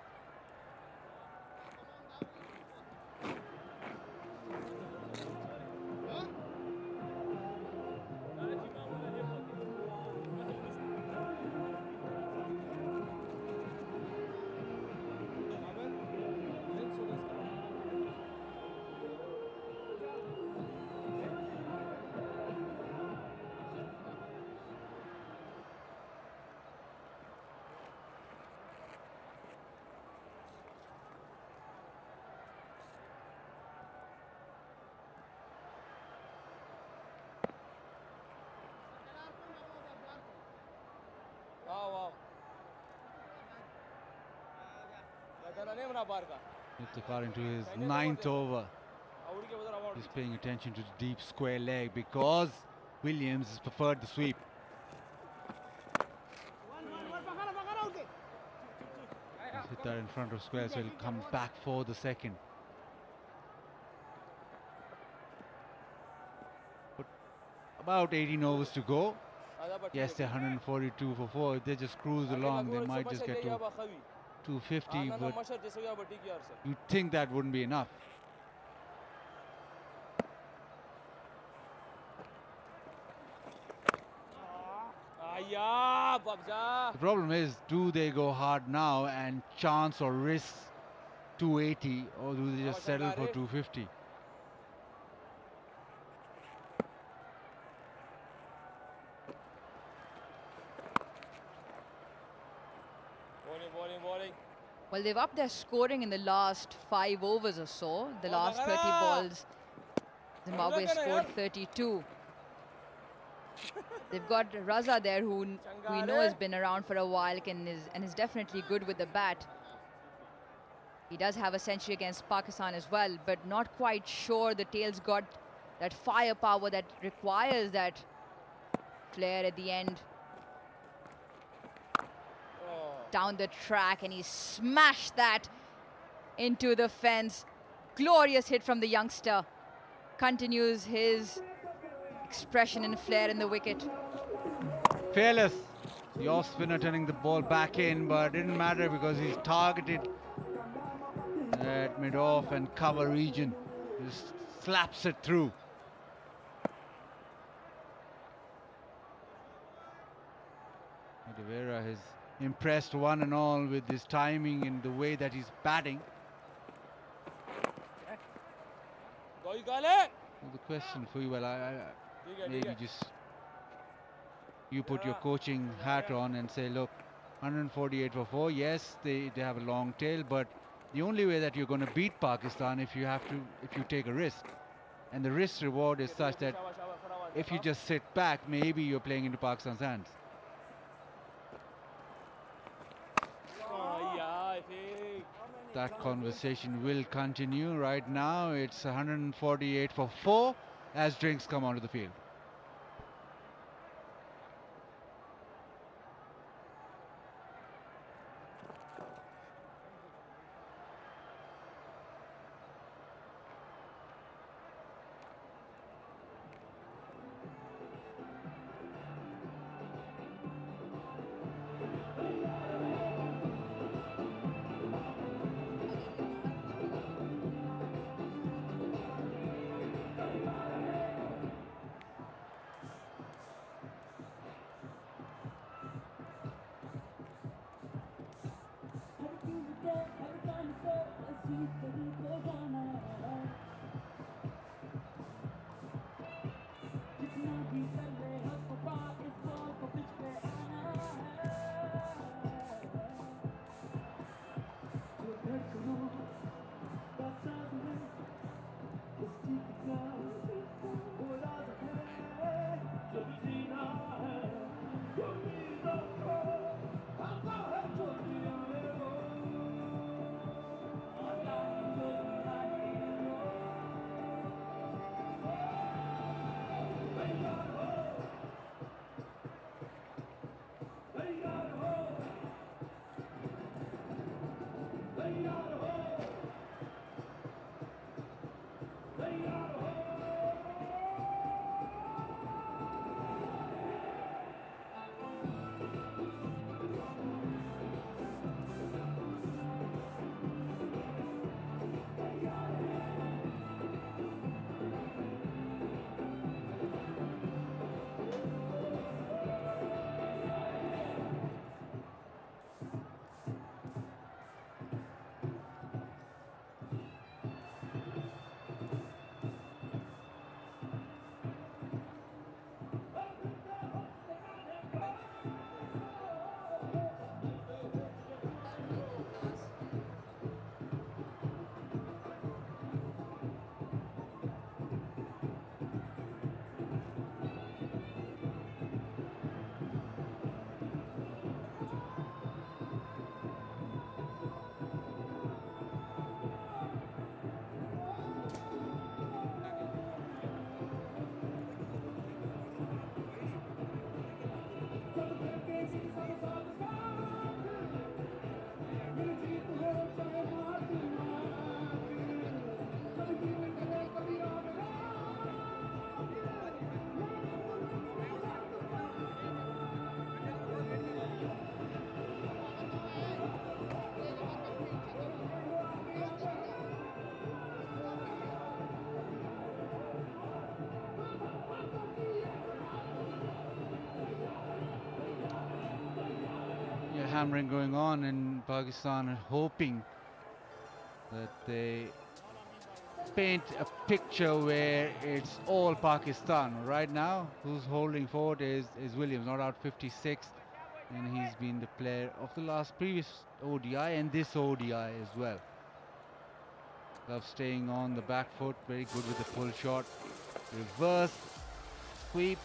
Iftikhar into his 9th over. He's paying attention to the deep square leg because Williams has preferred the sweep. He's hit that in front of square, so he'll come back for the second. But about 18 overs to go. Yes, they're 142 for 4. If they just cruise along, they might just get to 250, but you'd think that wouldn't be enough. The problem is, do they go hard now and chance or risk 280, or do they just settle for 250? Well, they've upped their scoring in the last 5 overs or so. The last 30 balls, Zimbabwe scored 32. They've got Raza there, who we know has been around for a while and is definitely good with the bat. He does have a century against Pakistan as well, but not quite sure the tail's got that firepower that requires that flair at the end. Down the track, and he smashed that into the fence. Glorious hit from the youngster. Continues his expression and flair in the wicket. Fearless. The off spinner turning the ball back in, but it didn't matter because he's targeted at mid-off and cover region. Just slaps it through. Oliveira has impressed one and all with his timing and the way that he's batting. Well, the question for you, maybe just you put your coaching hat on and say, look, 148 for 4, yes, they have a long tail, but the only way that you're going to beat Pakistan if you take a risk. And the risk reward is such that if you just sit back, maybe you're playing into Pakistan's hands. That conversation will continue. Right now it's 148 for 4 as drinks come onto the field. hammering going on in Pakistan, and hoping that they paint a picture where it's all Pakistan. Right now, who's holding forward is Williams, not out 56, and he's been the player of the previous ODI and this ODI as well. Love staying on the back foot, very good with the full shot. Reverse, sweep,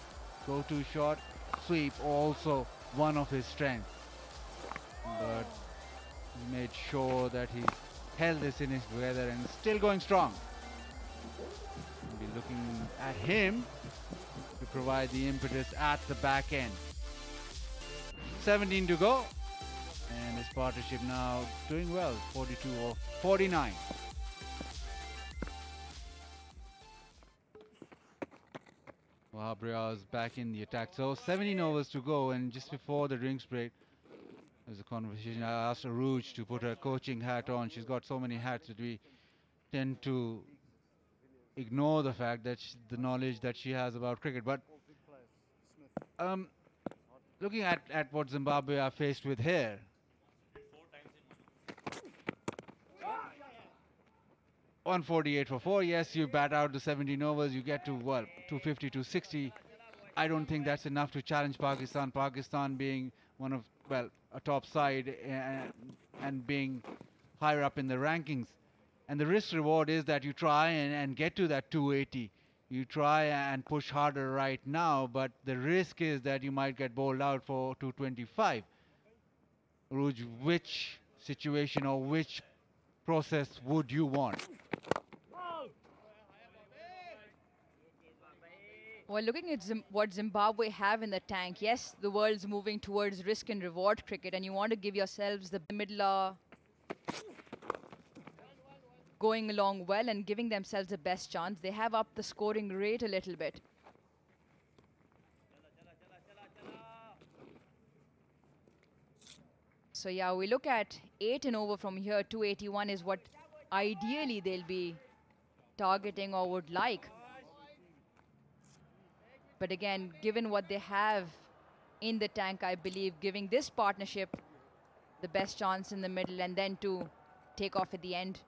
go-to shot, sweep, also one of his strengths. But he made sure that he held this in his weather and still going strong. We'll be looking at him to provide the impetus at the back end. 17 to go, and his partnership now doing well, 42 or 49. Wahab Riaz back in the attack. So 17 overs to go, and just before the drinks break, there's a conversation. I asked Aruj to put her coaching hat on. She's got so many hats that we tend to ignore the fact that the knowledge that she has about cricket. But looking at what Zimbabwe are faced with here, $148 for 4. Yes, you bat out the 17 overs, you get to, well, 250, 260. I don't think that's enough to challenge Pakistan. Pakistan being one of, well, a top side and being higher up in the rankings. And the risk reward is that you try and get to that 280. You try and push harder right now, but the risk is that you might get bowled out for 225. Ruj, which situation or which process would you want? Well, looking at what Zimbabwe have in the tank, yes, the world's moving towards risk and reward cricket, and you want to give yourselves the middle going along well and giving themselves the best chance. They have upped the scoring rate a little bit. So yeah, we look at 8 and over from here. 281 is what ideally they'll be targeting or would like. But again, given what they have in the tank, I believe giving this partnership the best chance in the middle and then to take off at the end.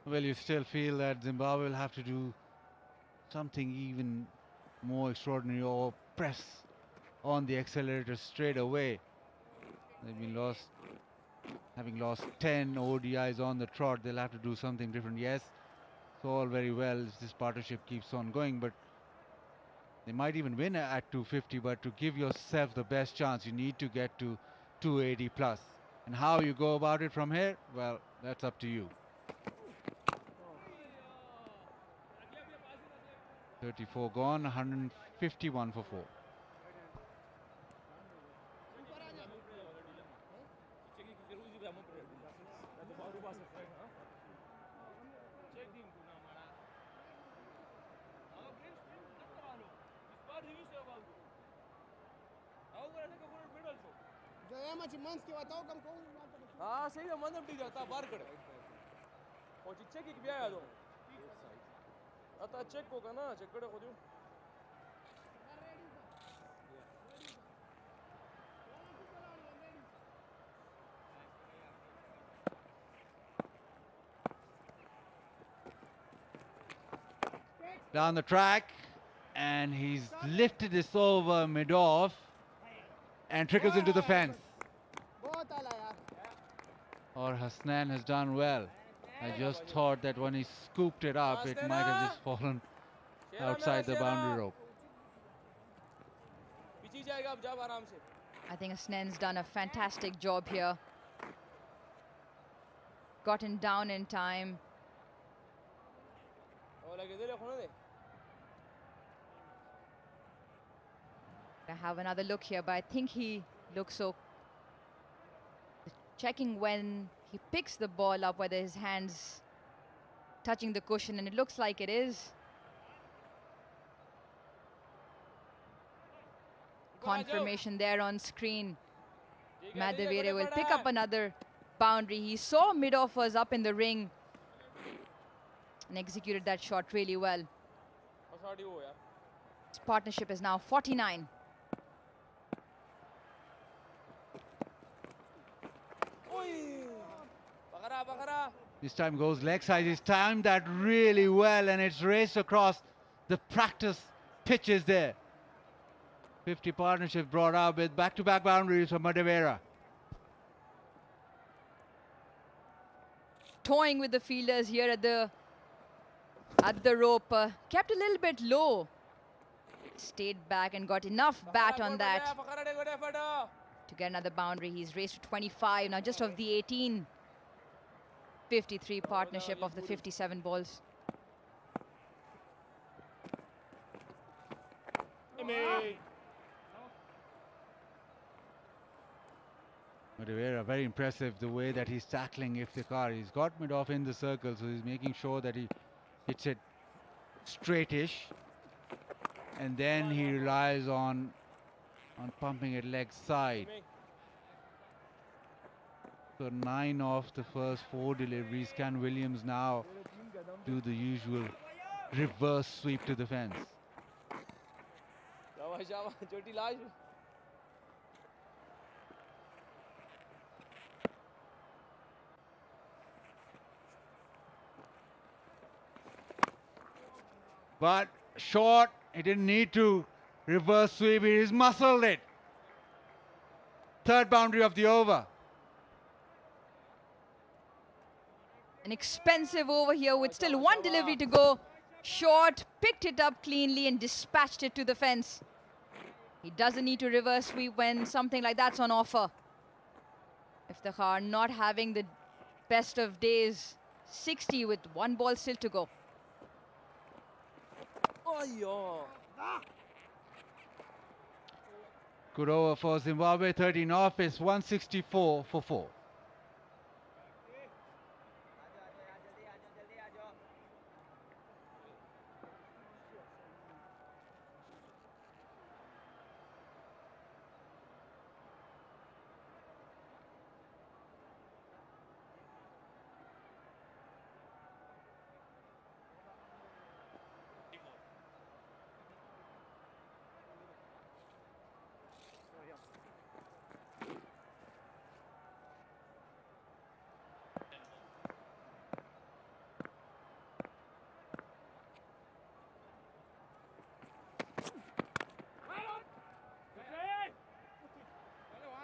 Well, you still feel that Zimbabwe will have to do something even more extraordinary or press on the accelerator straight away. They've been having lost 10 ODIs on the trot. They'll have to do something different. Yes, it's all very well if this partnership keeps on going, but they might even win at 250, but to give yourself the best chance, you need to get to 280 plus. And how you go about it from here, well, that's up to you. 34 gone, 151 for 4. हाँ सही है मंदम ठीक जाता बाहर करे और check एक भी आया तो आता चेक को करना चेक करे खुद Down the track, and he's lifted this over mid-off and trickles into the fence. Or Hasnan has done well. I just thought that when he scooped it up, it might have just fallen outside the boundary rope. I think Hasnan's done a fantastic job here. Gotten down in time. I have another look here, but I think he looks so... Checking when he picks the ball up, whether his hand's touching the cushion, and it looks like it is. Confirmation there on screen. Madhavire will pick up another boundary. He saw mid-offers up in the ring and executed that shot really well. His partnership is now 49. This time goes leg side. He's timed that really well, and it's raced across the practice pitches there. 50 partnership brought out with back-to-back boundaries for Madavera. Toying with the fielders here at the rope. Kept a little bit low. Stayed back and got enough bat on that to get another boundary. He's raced to 25 now, just of the 18. 53 partnership of the 57 balls. Madavera, very impressive the way that he's tackling Iftikhar. He's got mid-off in the circle, so he's making sure that he hits it straightish. And then he relies on pumping it leg side. So 9 off the first 4 deliveries. Can Williams now do the usual reverse sweep to the fence? But short, he didn't need to reverse sweep, he just muscled it. Third boundary of the over. An expensive over here with still 1 delivery to go. Short, picked it up cleanly and dispatched it to the fence. He doesn't need to reverse sweep when something like that's on offer. Iftikhar not having the best of days. 60 with 1 ball still to go. Good over for Zimbabwe, 13 off. It's 164 for 4.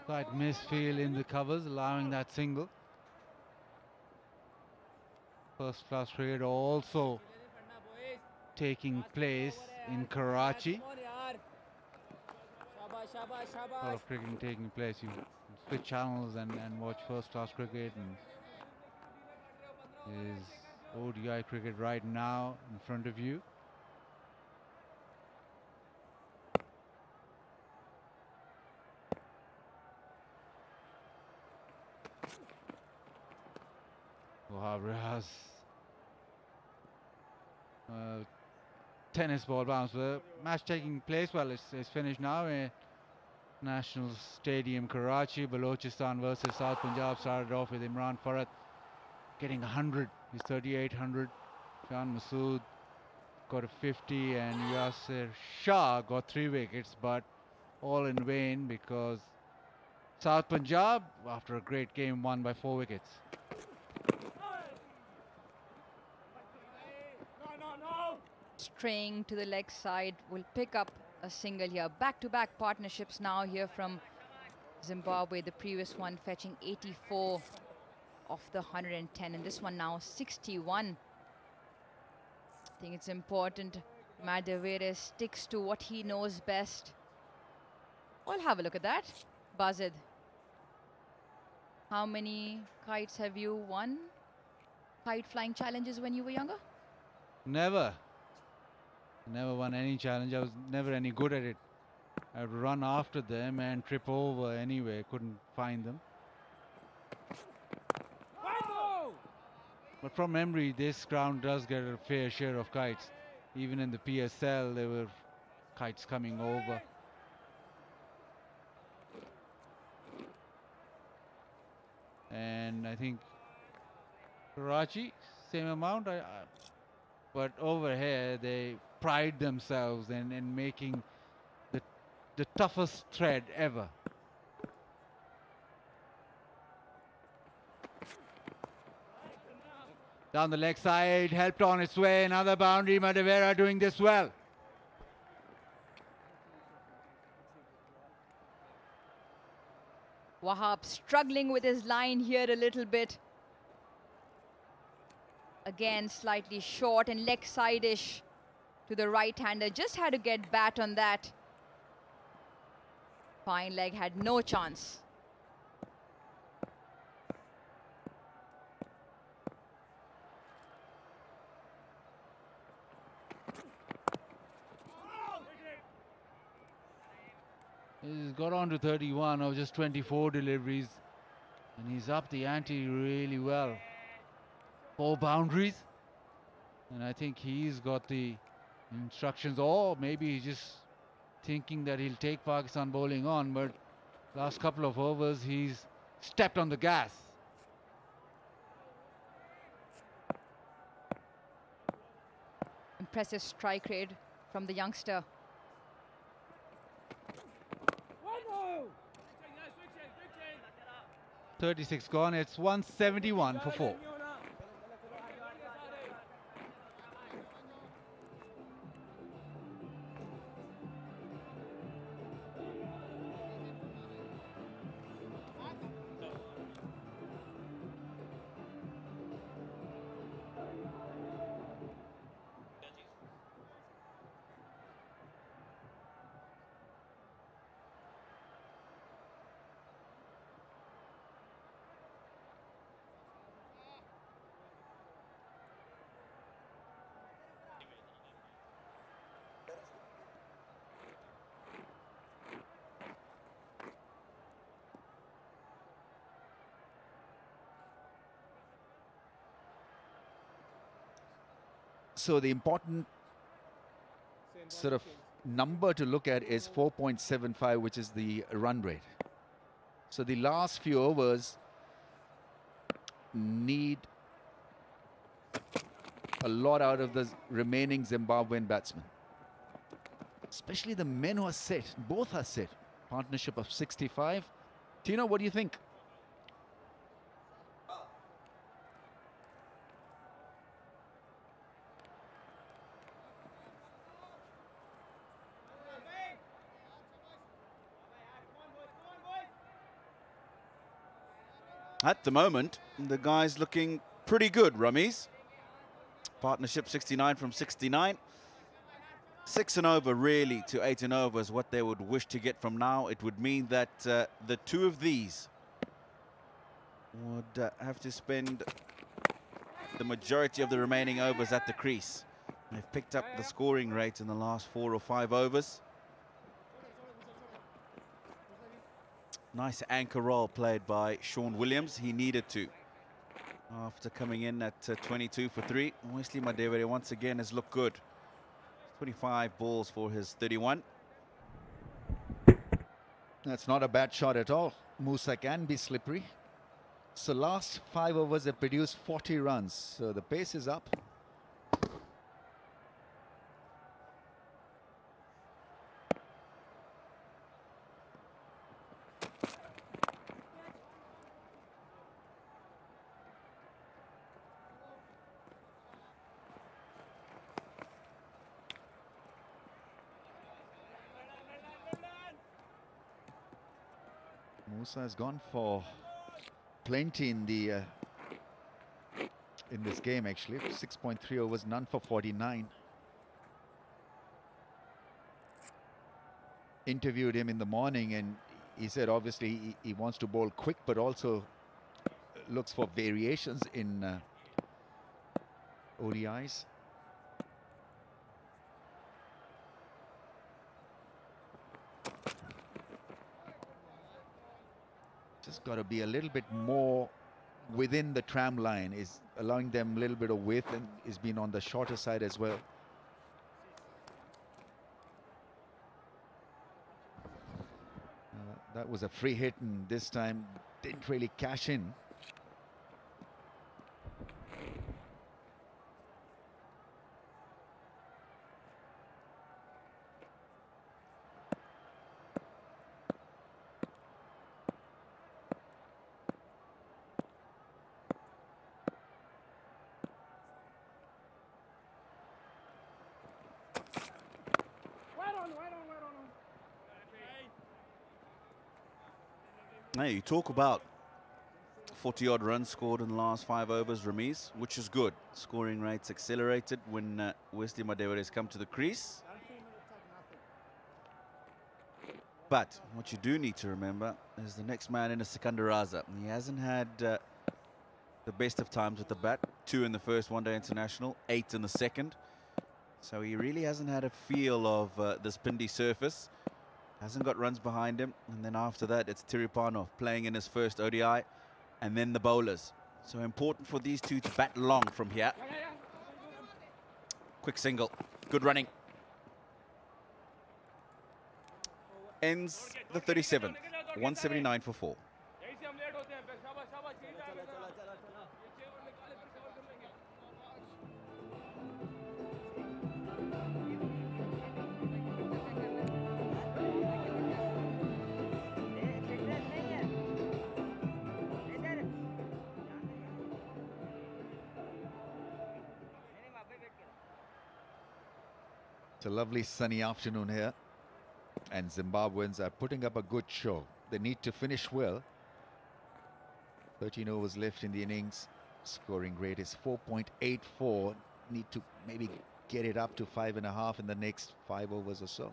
Quite misfield in the covers, allowing that single. First class cricket also taking place in Karachi. A lot of cricketing taking place. You switch channels and watch first class cricket, and is ODI cricket right now in front of you. Has tennis ball bounce. The match taking place, well, it's finished now. National Stadium, Karachi. Balochistan versus South Punjab started off with Imran Farhat getting 100. He's 3800. Shan Masood got a 50, and Yasir Shah got 3 wickets, but all in vain because South Punjab, after a great game, won by 4 wickets. Straying to the leg side, will pick up a single here. Back-to-back partnerships now here from Zimbabwe. The previous one fetching 84 off the 110, and this one now 61. I think it's important Madavera sticks to what he knows best. I'll have a look at that. Bazid, how many kites have you won? Kite flying challenges when you were younger? Never won any challenge. I was never any good at it. I'd run after them and trip over anyway. Couldn't find them. But from memory, this ground does get a fair share of kites. Even in the PSL, there were kites coming over. And I think Karachi, same amount. but over here they pride themselves in making the toughest thread ever. Down the leg side, helped on its way, another boundary. Madavera doing this well. Wahab struggling with his line here a little bit. Again, slightly short and leg side-ish to the right-hander. Just had to get bat on that. Fine leg had no chance. He's got on to 31 of just 24 deliveries, and he's up the ante really well. 4 boundaries, and I think he's got the instructions, or maybe he's just thinking that he'll take Pakistan bowling on, but last couple of overs he's stepped on the gas. Impressive strike rate from the youngster. 36 gone, it's 171 for 4. So the important sort of number to look at is 4.75, which is the run rate. So the last few overs need a lot out of the remaining Zimbabwean batsmen, especially the men who are set. Both are set. Partnership of 65. Tino, what do you think? At the moment, the guy's looking pretty good, Rummies. Partnership 69 from 69. 6 and over really to 8 and over is what they would wish to get from now. It would mean that the two of these would have to spend the majority of the remaining overs at the crease. They've picked up the scoring rate in the last 4 or 5 overs. Nice anchor role played by Sean Williams. He needed to after coming in at 22 for 3. Wesley Madevere once again has looked good. 25 balls for his 31. That's not a bad shot at all. Musa can be slippery. So last 5 overs have produced 40 runs. So the pace is up. Musa has gone for plenty in the in this game actually. 6.3 overs, none for 49. Interviewed him in the morning and he said obviously he wants to bowl quick but also looks for variations in ODIs. Just got to be a little bit more within the tram line, is allowing them a little bit of width, and is being on the shorter side as well. That was a free hit, and this time didn't really cash in. Now you talk about 40-odd runs scored in the last 5 overs, Ramiz, which is good. Scoring rates accelerated when Wesley Madeva has come to the crease. But what you do need to remember is the next man in is Sikandar Raza. He hasn't had the best of times with the bat. 2 in the first one-day international, 8 in the second. So he really hasn't had a feel of this Pindi surface. Hasn't got runs behind him. And then after that, it's Tirupano playing in his first ODI. And then the bowlers. So important for these two to bat long from here. Quick single. Good running. Ends the 37th. 179 for 4. It's a lovely sunny afternoon here, and Zimbabweans are putting up a good show. They need to finish well. 13 overs left in the innings. Scoring rate is 4.84. Need to maybe get it up to 5.5 in the next 5 overs or so.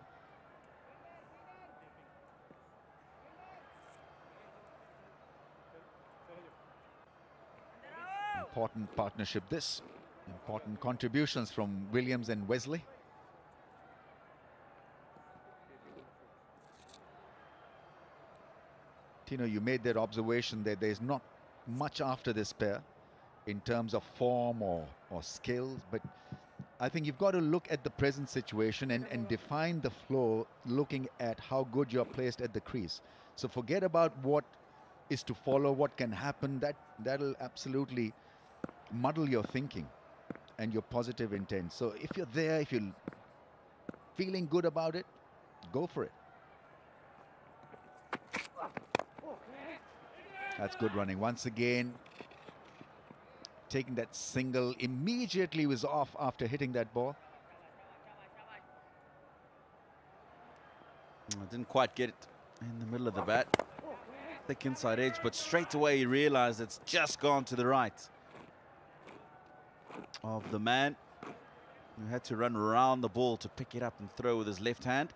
Important partnership this. Important contributions from Williams and Wesley. Tino, you made that observation that there's not much after this pair in terms of form or skills, but I think you've got to look at the present situation and define the flow looking at how good you're placed at the crease. So forget about what is to follow, what can happen. That'll absolutely muddle your thinking and your positive intent. So if you're there, if you're feeling good about it, go for it. That's good running. Once again, taking that single immediately was off after hitting that ball. I didn't quite get it in the middle of the bat. Thick inside edge, but straight away he realized it's just gone to the right of the man who had to run around the ball to pick it up and throw with his left hand.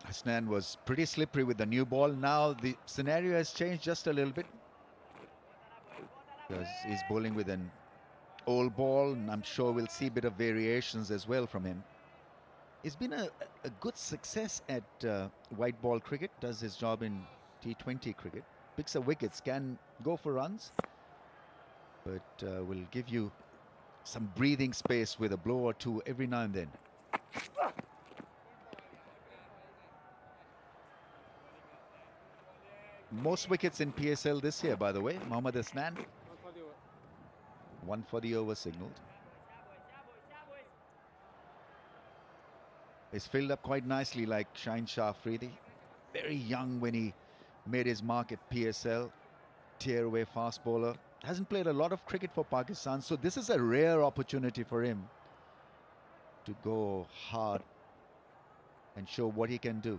Hasnan was pretty slippery with the new ball. Now the scenario has changed just a little bit, because he's bowling with an old ball, and I'm sure we'll see a bit of variations as well from him. He's been a good success at white ball cricket, does his job in T20 cricket, picks up wickets, can go for runs, but will give you some breathing space with a blow or two every now and then. Most wickets in PSL this year, by the way. Mohammad Hasnan. 1 for the over signaled. He's filled up quite nicely like Shine Shah Afridi. Very young when he made his mark at PSL. Tear-away fast bowler. Hasn't played a lot of cricket for Pakistan, so this is a rare opportunity for him to go hard and show what he can do.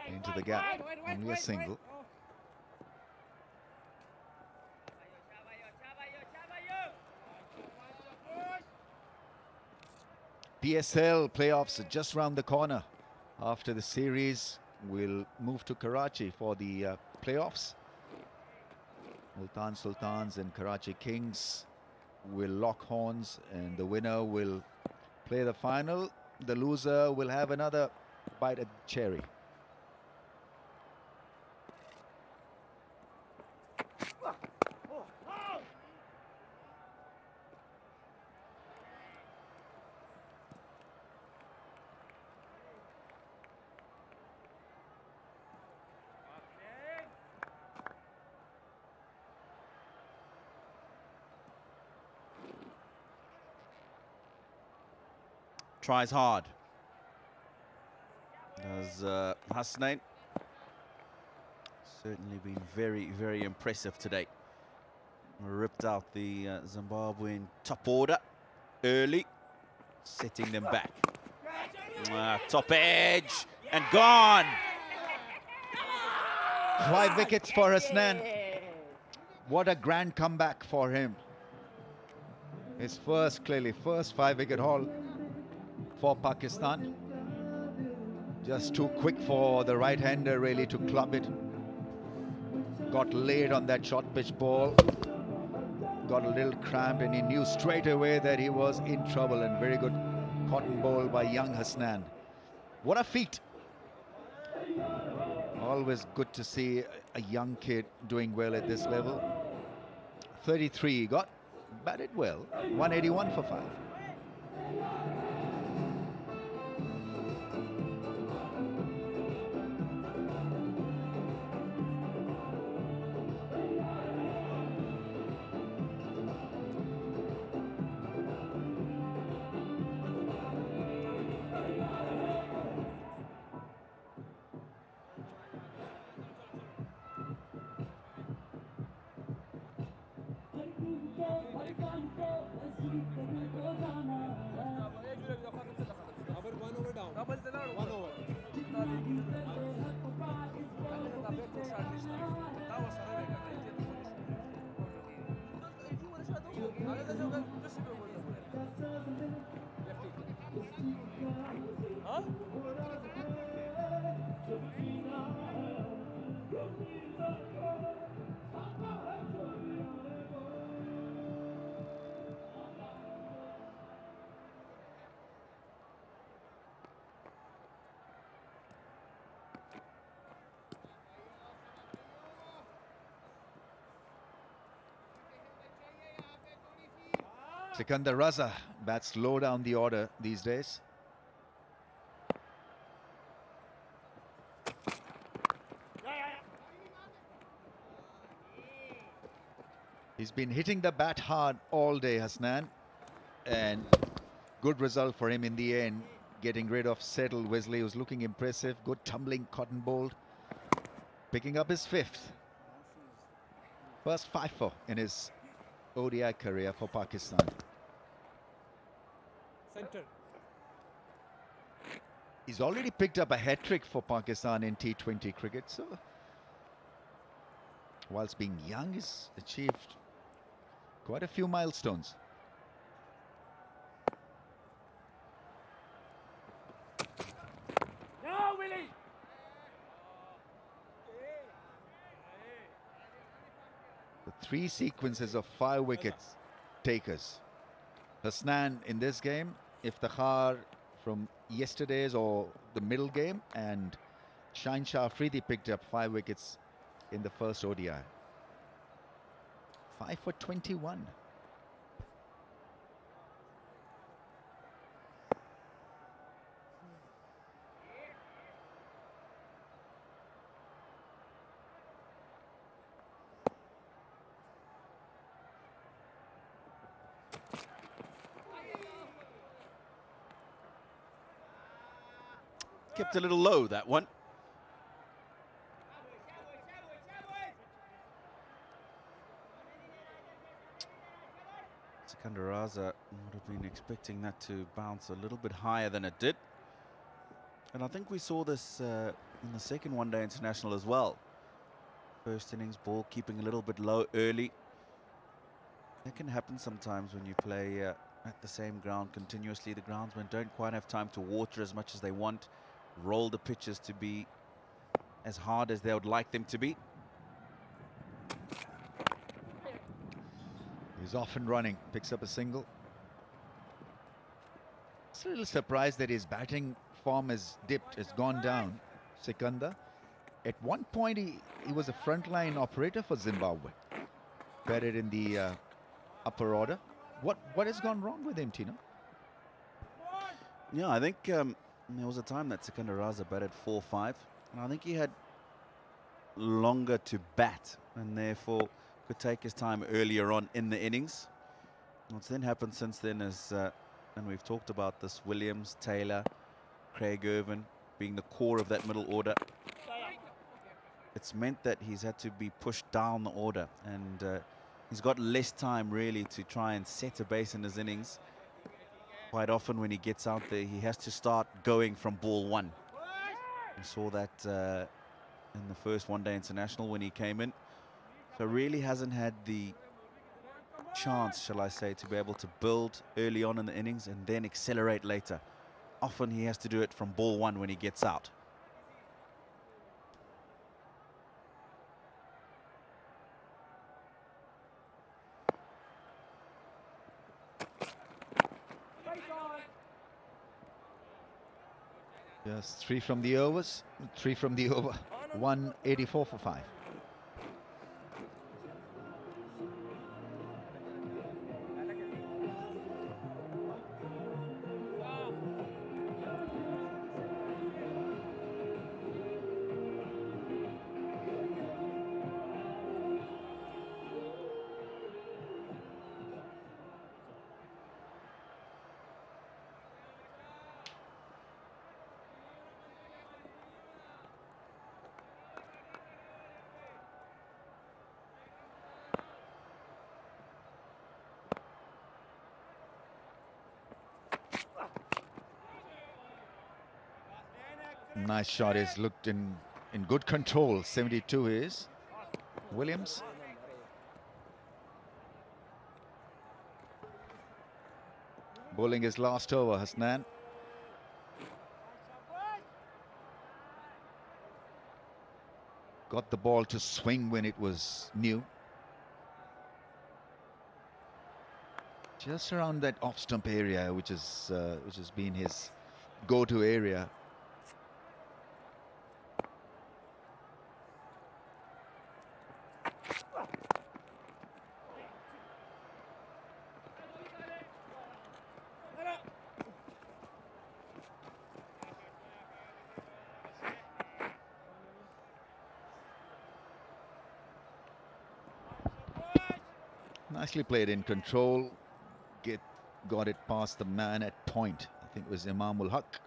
Into the gap, only a single. PSL playoffs are just round the corner. After the series, we'll move to Karachi for the playoffs. Multan Sultans and Karachi Kings will lock horns, and the winner will play the final. The loser will have another bite at the cherry. tries hard. Does Hasnain. Certainly been very, very impressive today. Ripped out the Zimbabwean top order early, setting them back. Top edge and gone. 5 wickets for Hasnain. What a grand comeback for him. His first 5-wicket haul for Pakistan. Just too quick for the right-hander really to club it. Got laid on that short pitch ball. Got a little cramped and he knew straight away that he was in trouble, and very good cotton ball by young Hasnain. What a feat. Always good to see a young kid doing well at this level. 33 he got, batted well. 181 for 5. Sikandar Raza bats low down the order these days. He's been hitting the bat hard all day, Hasnain, and good result for him in the end, getting rid of Settle Wesley, who's looking impressive. Good tumbling cotton ball, picking up his 5th. First 5-4 in his ODI career for Pakistan. Center. He's already picked up a hat-trick for Pakistan in T20 cricket, so whilst being young, he's achieved quite a few milestones. No, Willie. The 3 sequences of 5 wickets takers. Hasnain in this game, Iftikhar from yesterday's or the middle game, and Shaheen Shah Afridi picked up 5 wickets in the first ODI. 5 for 21. Kept a little low, that one. Sikandar Raza would have been expecting that to bounce a little bit higher than it did. And I think we saw this in the second one-day international as well. First innings ball keeping a little bit low early. That can happen sometimes when you play at the same ground continuously. The groundsmen don't quite have time to water as much as they want, roll the pitches to be as hard as they would like them to be. He's off and running, picks up a single. It's a little surprised that his batting form has dipped, has gone down, Sikandar. At one point, he was a frontline operator for Zimbabwe. Batted in the upper order. What has gone wrong with him, Tino? Yeah, I think there was a time that Sikandar Raza batted 4-5, and I think he had longer to bat, and therefore could take his time earlier on in the innings. What's then happened since then is and we've talked about this, Williams, Taylor, Craig Irvin being the core of that middle order. It's meant that he's had to be pushed down the order, and he's got less time really to try and set a base in his innings. Quite often when he gets out there, he has to start going from ball one. We saw that in the first one-day international when he came in. So really hasn't had the chance, shall I say, to be able to build early on in the innings and then accelerate later. Often he has to do it from ball one when he gets out. Just 3 from the overs, 3 from the over, 184 for 5. Nice shot. Is looked in good control. 72 is Williams. Bowling his last over, Hasnan. Got the ball to swing when it was new. Just around that off-stump area, which has been his go-to area. Nicely played in control. Got it past the man at point. I think it was Imamul Haq.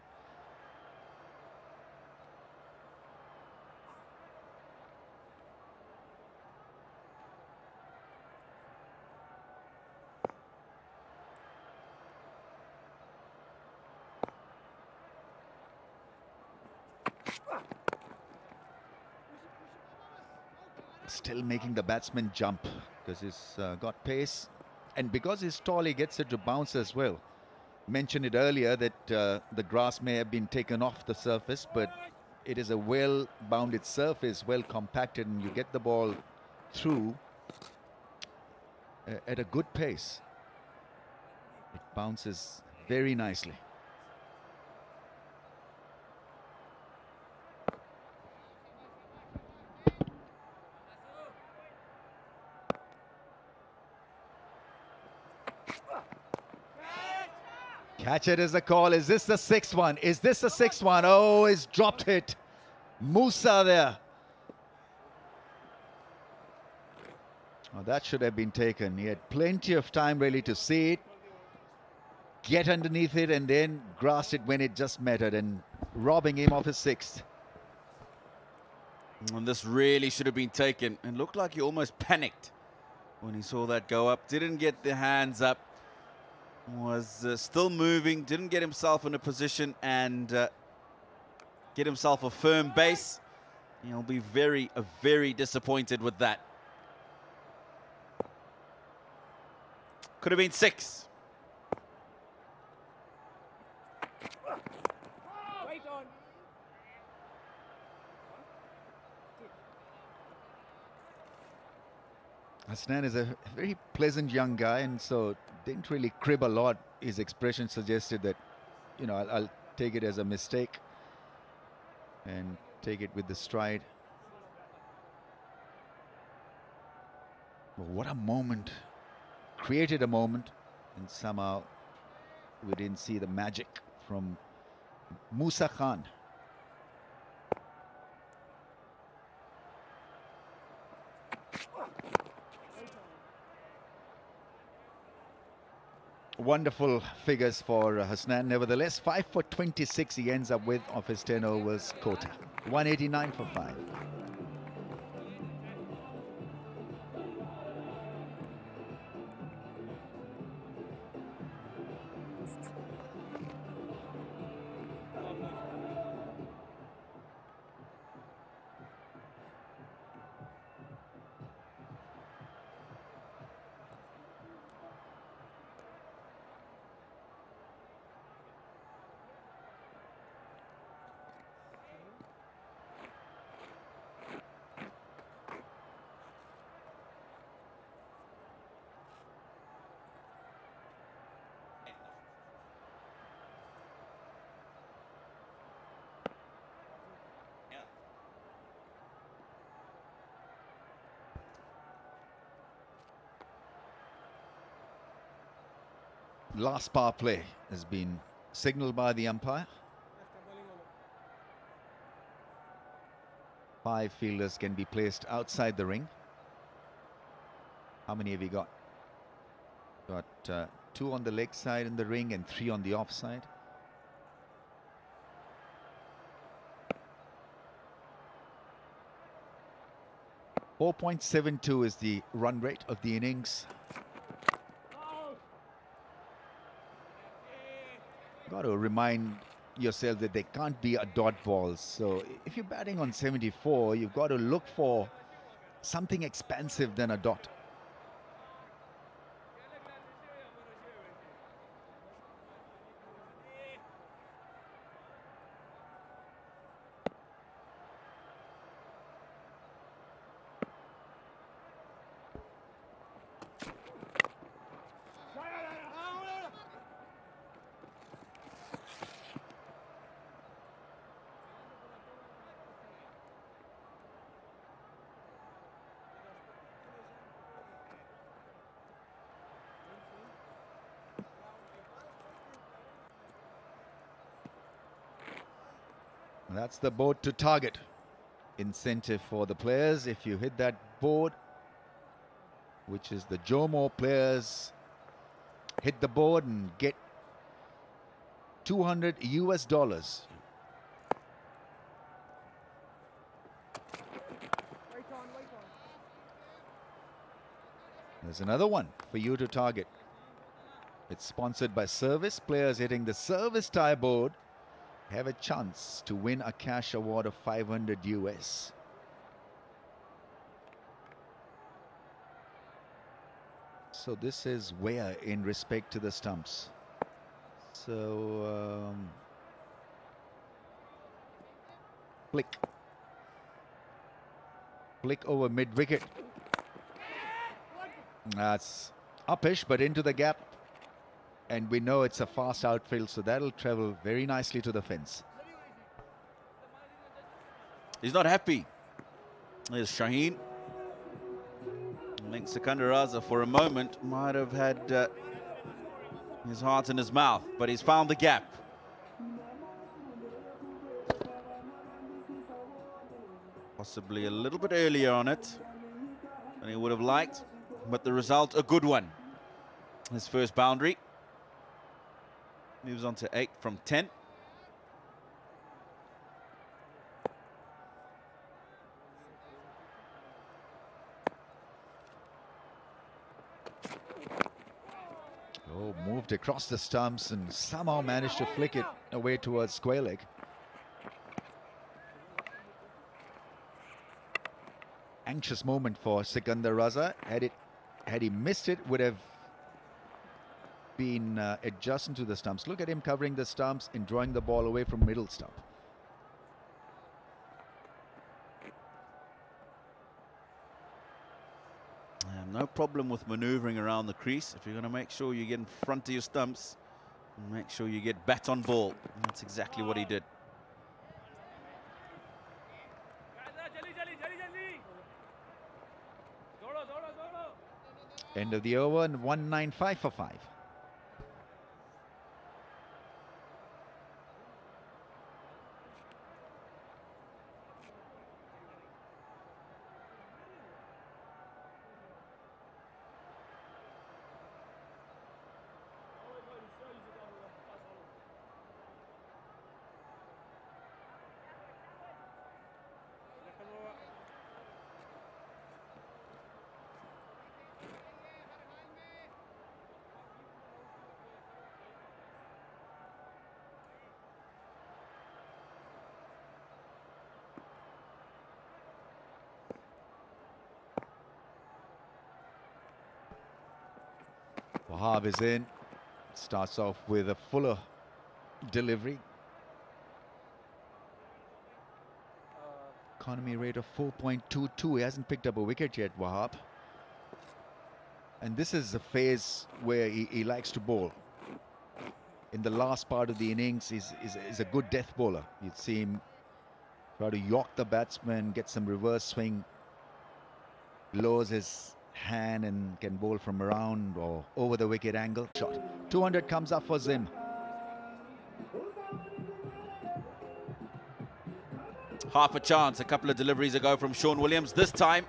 Still making the batsman jump because he's got pace, and because he's tall, he gets it to bounce as well. Mentioned it earlier that the grass may have been taken off the surface, but it is a well-bounded surface, well compacted, and you get the ball through at a good pace. It bounces very nicely. Catch it is the call. Is this the 6th one? Is this the 6th one? Oh, he's dropped it. Musa there. Oh, that should have been taken. He had plenty of time really to see it, get underneath it, and then grasp it when it just mattered, and robbing him of his 6th. And this really should have been taken. It looked like he almost panicked when he saw that go up. Didn't get the hands up. Was still moving, didn't get himself in a position and get himself a firm base. He'll be very disappointed with that. Could have been 6. Hasnan is a very pleasant young guy, and so didn't really crib a lot. His expression suggested that, you know, I'll take it as a mistake and take it with the stride. But what a moment. Created a moment, and somehow we didn't see the magic from Musa Khan. Wonderful figures for Hasnan. Nevertheless, 5 for 26 he ends up with of his 10 overs quota. 189 for 5. Last power play has been signaled by the umpire. 5 fielders can be placed outside the ring. How many have you got? Got 2 on the leg side in the ring and 3 on the offside. .72 is the run rate of the innings. Got to remind yourself that they can't be a dot balls. So if you're batting on 74, you've got to look for something expansive than a dot. That's the board to target. Incentive for the players. If you hit that board, which is the Jomo players, hit the board and get $200 US. There's another one for you to target. It's sponsored by Service. Players hitting the service tie board have a chance to win a cash award of $500 US. So this is where in respect to the stumps. So flick over mid wicket. That's uppish but into the gap. And we know it's a fast outfield, so that'll travel very nicely to the fence. He's not happy. There's Shaheen. I think Sikandar Raza for a moment might have had his heart in his mouth, but he's found the gap. Possibly a little bit earlier on it than he would have liked, but the result a good one. His first boundary. Moves on to 8 from 10. Oh, moved across the stumps and somehow managed to flick it away towards square leg. Anxious moment for Sikandar Raza. Had he missed it, would have been adjusting to the stumps. Look at him covering the stumps and drawing the ball away from middle stump. No problem with maneuvering around the crease. If you're going to make sure you get in front of your stumps, make sure you get bat on ball. And that's exactly what he did. End of the over and 195 for 5. Wahab is in. Starts off with a fuller delivery. Economy rate of 4.22. He hasn't picked up a wicket yet, Wahab. And this is the phase where he likes to bowl. In the last part of the innings, he's a good death bowler. You'd see him try to york the batsman, get some reverse swing, lowers his hand and can bowl from around or over the wicket angle. Shot. 200 comes up for Zim. Half a chance a couple of deliveries ago from Sean Williams. This time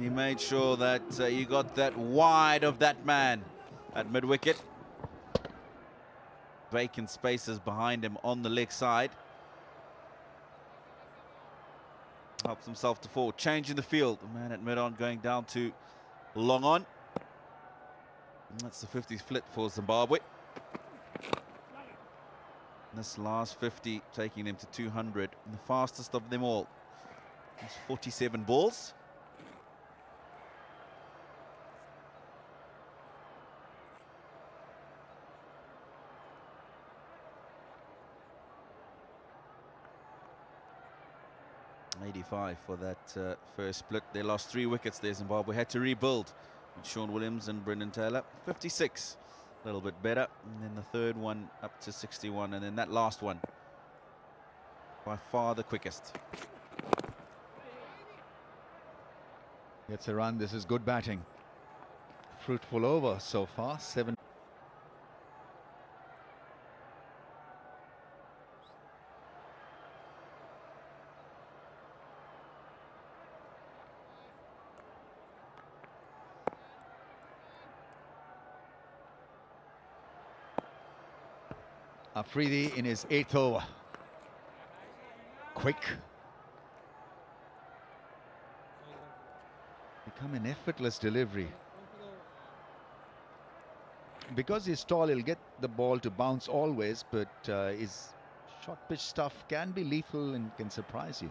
he made sure that he got that wide of that man at mid-wicket. Vacant spaces behind him on the leg side. Helps himself to fall. Change in the field. The man at mid-on going down to long on. And that's the 50th flit for Zimbabwe. This last 50 taking them to 200. And the fastest of them all. It's 47 balls. .85 for that first split. They lost 3 wickets there. Zimbabwe had to rebuild with Sean Williams and Brendan Taylor. 56, a little bit better. And then the third one up to 61. And then that last one, by far the quickest. Gets a run. This is good batting. Fruitful over so far. 7. Afridi in his 8th over. Quick. Become an effortless delivery. Because he's tall, he'll get the ball to bounce always, but his short pitch stuff can be lethal and can surprise you.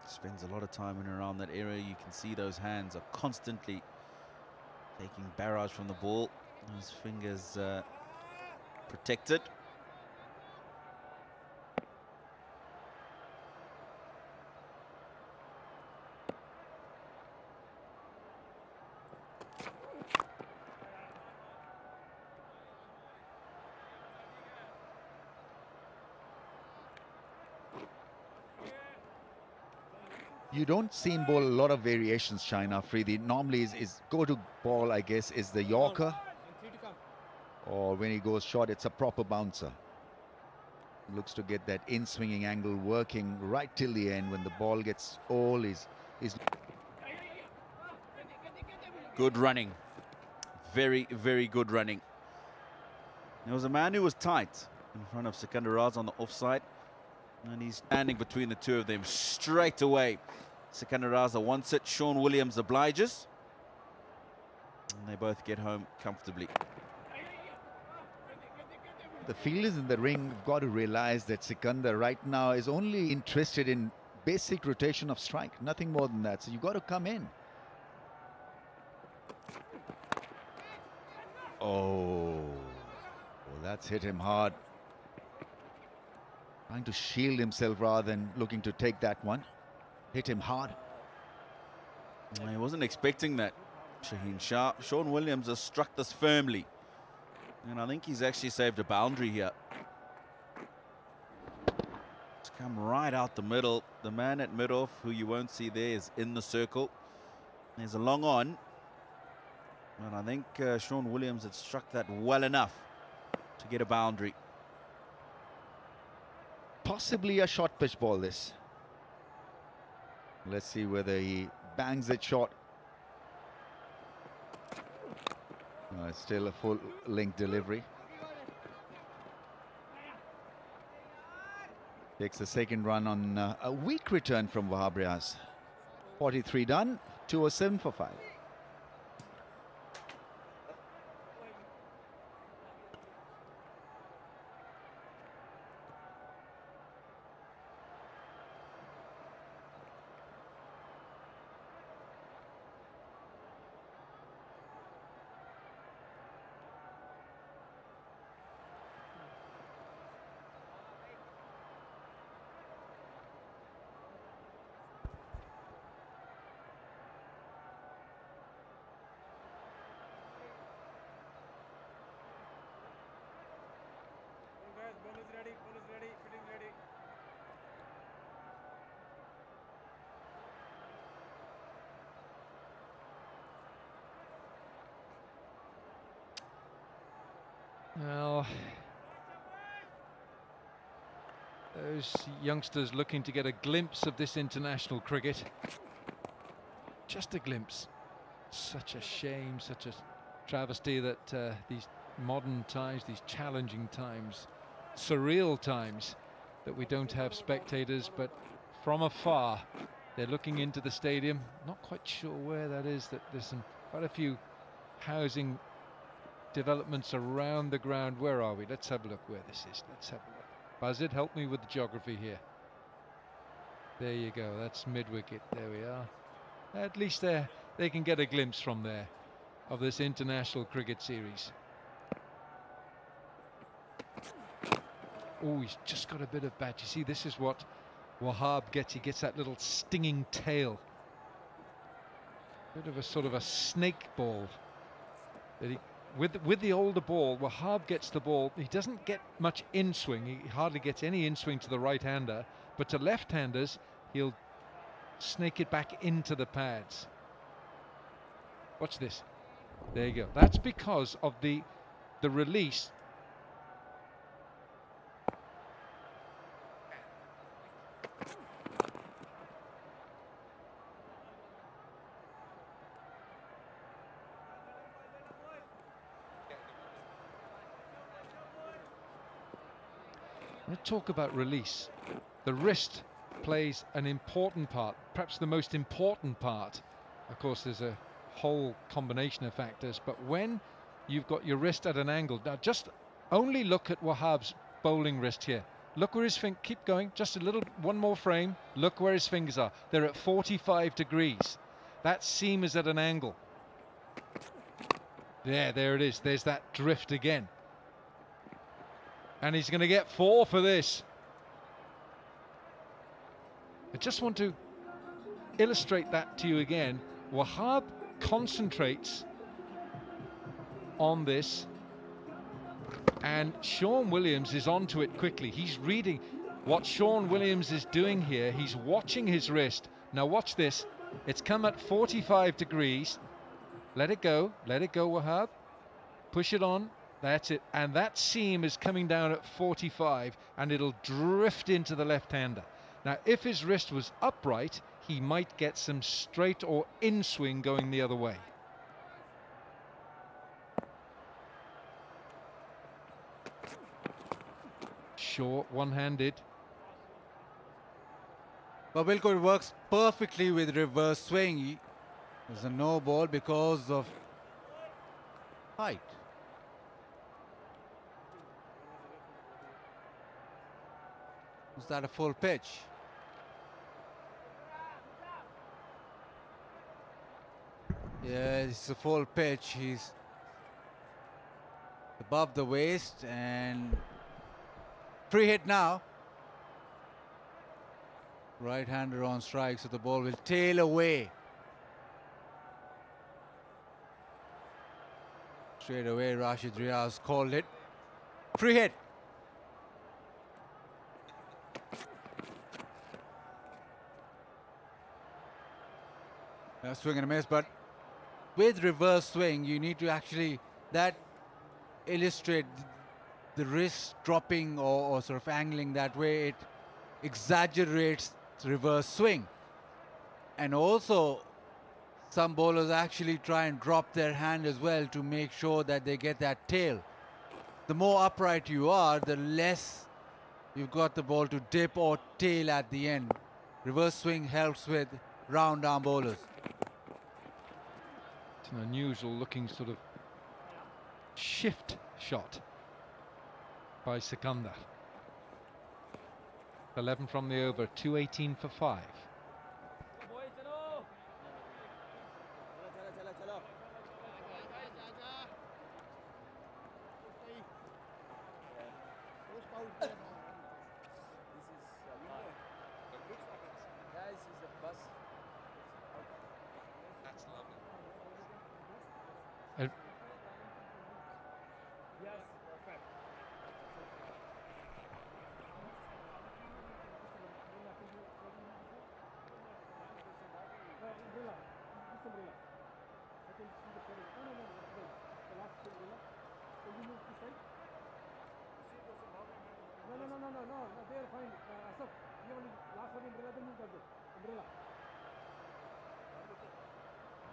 Spends a lot of time in and around that area. You can see those hands are constantly taking barrage from the ball. His fingers protected. You don't see him bowl a lot of variations, Shine Afridi. Normally his go-to ball, I guess, is the Yorker. Or when he goes short, it's a proper bouncer. Looks to get that in-swinging angle working right till the end. When the ball gets old, he's good running. Very, very good running. There was a man who was tight in front of Sikandar Raza on the offside. And he's standing between the two of them straight away. Sikandar Raza wants it. Sean Williams obliges. And they both get home comfortably. The fielders in the ring have got to realize that Sikandar right now is only interested in basic rotation of strike, nothing more than that. So you've got to come in. Oh, well, that's hit him hard. Trying to shield himself rather than looking to take that one. Hit him hard. I wasn't expecting that, Shaheen Shah. Sean Williams has struck this firmly. And I think he's actually saved a boundary here. It's come right out the middle. The man at mid-off, who you won't see there, is in the circle. There's a long on. And I think Sean Williams had struck that well enough to get a boundary. Possibly a short pitch ball, this. Let's see whether he bangs it short. No, it's still a full length delivery. Takes the second run on a weak return from Wahab Riaz. 43 done, 207 for 5. Well, those youngsters looking to get a glimpse of this international cricket. Just a glimpse. Such a shame, such a travesty that these modern times, these challenging times, surreal times, that we don't have spectators, but from afar they're looking into the stadium. Not quite sure where that is. That there's quite a few housing developments around the ground. Where are we? Let's have a look where this is. Let's have a look. Buzzard, help me with the geography here. There you go. That's mid-wicket. There we are. At least they can get a glimpse from there of this international cricket series. Oh, he's just got a bit of bat. You see, this is what Wahab gets. He gets that little stinging tail. Bit of a sort of a snake ball. That he, with the older ball, Wahab gets the ball. He doesn't get much in-swing. He hardly gets any in-swing to the right-hander. But to left-handers, he'll snake it back into the pads. Watch this. There you go. That's because of the release. Let's talk about release. The wrist plays an important part, perhaps the most important part. Of course, there's a whole combination of factors, but when you've got your wrist at an angle, now just only look at Wahab's bowling wrist here. Look where his finger, keep going, just a little, one more frame. Look where his fingers are. They're at 45 degrees. That seam is at an angle. There it is. There's that drift again. And he's going to get 4 for this. I just want to illustrate that to you again. Wahab concentrates on this, and Sean Williams is onto it quickly. He's reading what Sean Williams is doing here. He's watching his wrist. Now watch this. It's come at 45 degrees. Let it go, Wahab. Push it on. That's it. And that seam is coming down at 45, and it'll drift into the left-hander. Now, if his wrist was upright, he might get some straight or in-swing going the other way. Short, one-handed. Babilkot works perfectly with reverse swing. There's a no ball because of height. Was that a full pitch? Yeah, it's a full pitch. He's above the waist and free hit now. Right-hander on strike, so the ball will tail away. Straight away, Rashid Riaz called it. Free hit. Swing and a miss, but with reverse swing, you need to actually, that illustrate the wrist dropping or sort of angling that way. It exaggerates reverse swing. And also, some bowlers actually try and drop their hand as well to make sure that they get that tail. The more upright you are, the less you've got the ball to dip or tail at the end. Reverse swing helps with round arm bowlers. It's an unusual looking sort of shift shot by Sikandar. 11 from the over, 218 for 5.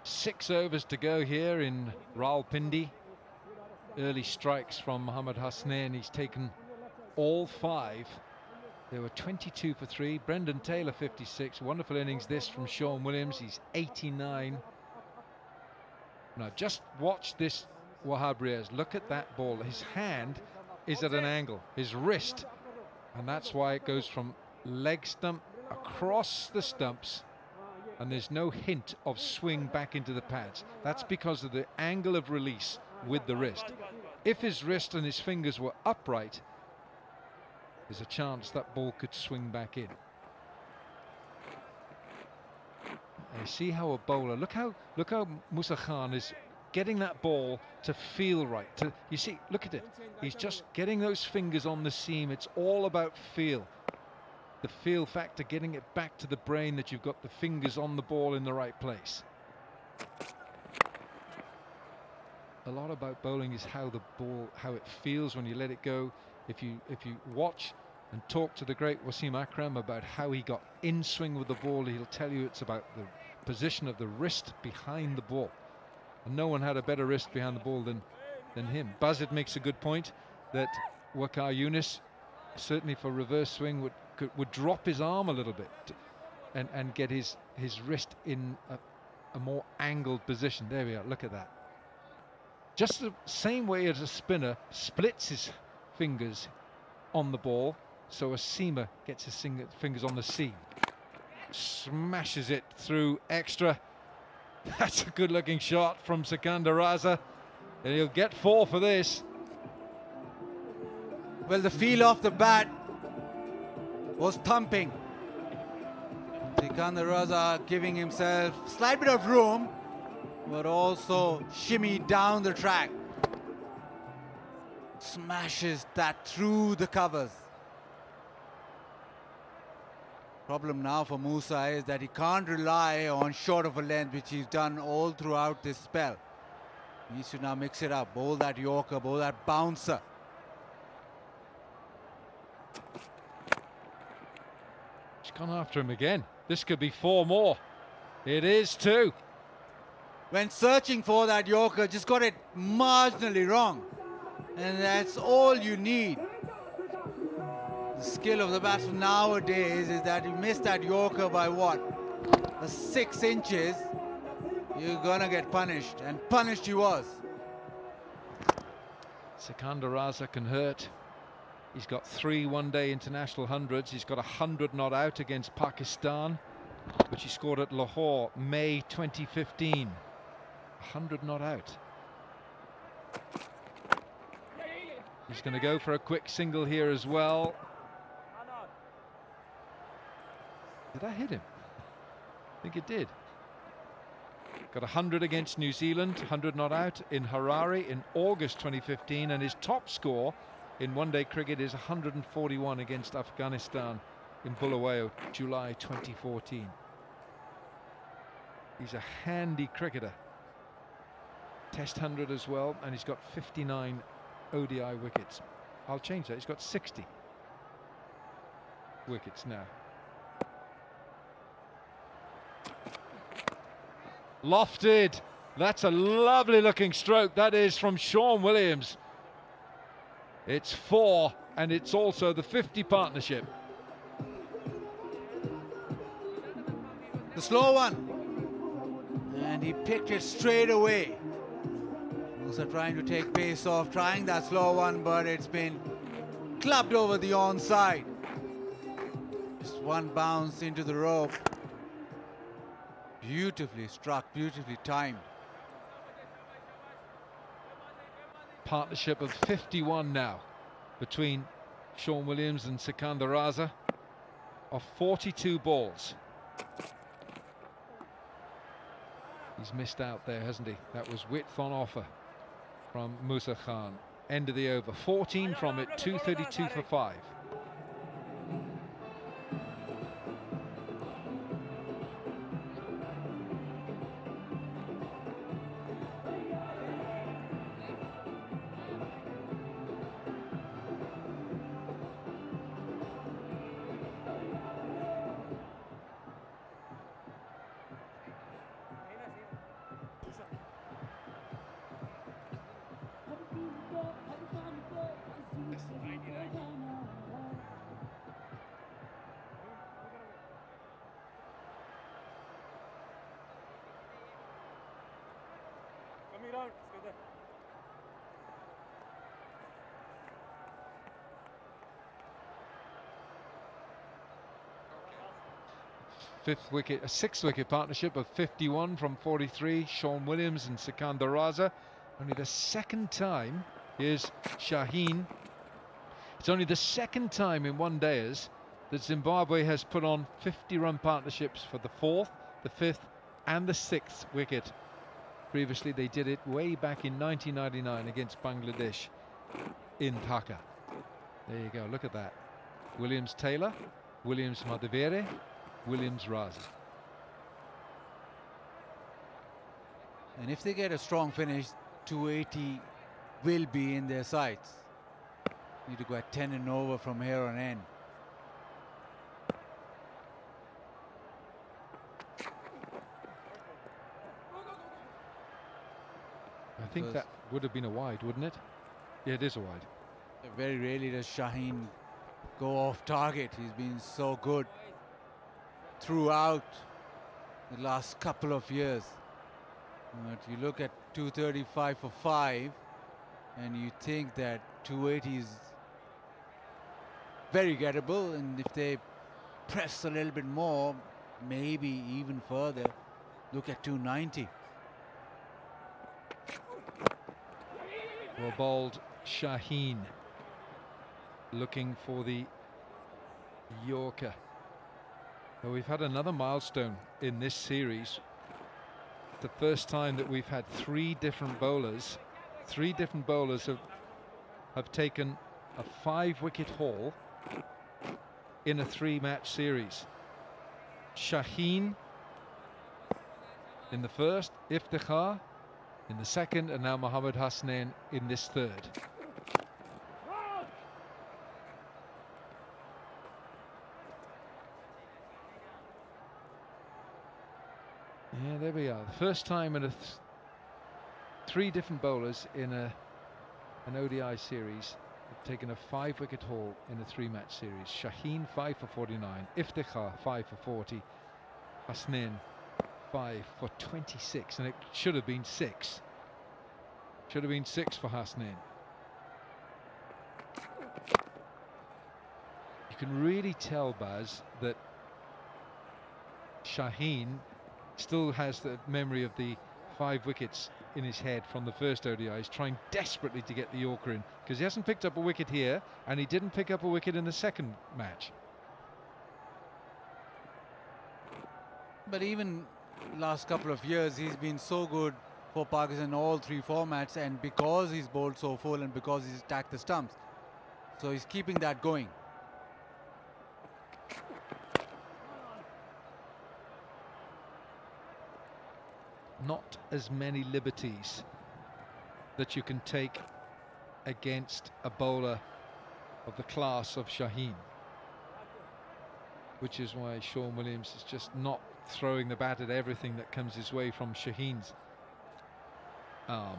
6 overs to go here in Rawalpindi. Early strikes from Mohammad Hasnain. He's taken all 5. There were 22 for 3. Brendan Taylor 56. Wonderful innings this from Sean Williams. He's 89. Now just watch this, Wahab Riaz. Look at that ball. His hand is at an angle, his wrist, and that's why it goes from leg stump across the stumps, and there's no hint of swing back into the pads. That's because of the angle of release with the wrist. If his wrist and his fingers were upright, there's a chance that ball could swing back in. And you see how a bowler, look how Musa Khan is getting that ball to feel right. You see, look at it. He's just getting those fingers on the seam. It's all about feel. The feel factor, getting it back to the brain that you've got the fingers on the ball in the right place. A lot about bowling is how the ball, how it feels when you let it go. If you watch and talk to the great Wasim Akram about how he got in swing with the ball, he'll tell you it's about the position of the wrist behind the ball. And no one had a better wrist behind the ball than him. Buzzard makes a good point that Waqar Younis, certainly for reverse swing, would drop his arm a little bit and get his wrist in a more angled position. There we are, look at that. Just the same way as a spinner splits his fingers on the ball, so a seamer gets his fingers on the seam. Smashes it through extra. That's a good looking shot from Sikandar Raza, and he'll get 4 for this. Well, the feel of the bat was thumping. Sikandar Raza giving himself a slight bit of room, but also shimmy down the track. Smashes that through the covers. Problem now for Musa is that he can't rely on short of a length, which he's done all throughout this spell. He needs to now mix it up, bowl that Yorker, bowl that bouncer. He's gone after him again. This could be 4 more. It is 2. When searching for that Yorker, just got it marginally wrong. And that's all you need. The skill of the batsman nowadays is that you miss that Yorker by what? 6 inches, you're gonna get punished, and punished he was. Sikandar Raza can hurt. He's got 3 one-day international hundreds. He's got 100 not out against Pakistan, which he scored at Lahore, May 2015. 100 not out. He's going to go for a quick single here as well. Did I hit him? I think it did. Got 100 against New Zealand, 100 not out in Harare in August 2015, and his top score in one-day cricket is 141 against Afghanistan in Bulawayo, July 2014. He's a handy cricketer. Test 100 as well, and he's got 59 ODI wickets. I'll change that. He's got 60 wickets now. Lofted. That's a lovely looking stroke. That is from Sean Williams. It's 4, and it's also the 50 partnership. The slow one. And he picked it straight away. Also trying to take pace off, trying that slow one, but it's been clubbed over the onside. Just one bounce into the rope. Beautifully struck, beautifully timed. Partnership of 51 now between Sean Williams and Sikandar Raza of 42 balls. He's missed out there, hasn't he? That was width on offer from Musa Khan. End of the over. 14 from it, 232 for 5. down. Stay there. Fifth wicket, a sixth wicket partnership of 51 from 43. Sean Williams and Sikandar Raza. Only the second time. Here's Shaheen. It's only the second time in one dayers that Zimbabwe has put on 50-run partnerships for the fourth, the fifth, and the sixth wicket. Previously, they did it way back in 1999 against Bangladesh in Dhaka. There you go. Look at that. Williams Taylor, Williams Madivere, Williams Raza. And if they get a strong finish, 280 will be in their sights. Need to go at 10 and over from here on in. I think that would have been a wide, wouldn't it? Yeah, it is a wide. Very rarely does Shaheen go off target. He's been so good throughout the last couple of years. But you look at 235 for 5 and you think that 280 is very gettable, and if they press a little bit more, maybe even further, look at 290. Well bowled Shaheen, looking for the Yorker. Well, we've had another milestone in this series. The first time that we've had three different bowlers have taken a 5-wicket haul in a 3-match series. Shaheen in the first, Iftikhar in the second, and now Mohammad Hasnain in this third. Yeah, there we are. The first time in three different bowlers in an ODI series have taken a 5-wicket haul in a 3-match series. Shaheen 5 for 49, Iftikhar 5 for 40, Hasnain 5 for 26, and it should have been 6. Should have been 6 for Hasnain. You can really tell, Baz, that Shaheen still has the memory of the 5 wickets in his head from the first ODI. He's trying desperately to get the Yorker in, because he hasn't picked up a wicket here, and he didn't pick up a wicket in the second match. But even last couple of years, he's been so good for Pakistan in all 3 formats, and because he's bowled so full and because he's attacked the stumps, so he's keeping that going. Not as many liberties that you can take against a bowler of the class of Shaheen, which is why Sean Williams is just not throwing the bat at everything that comes his way from Shaheen's arm.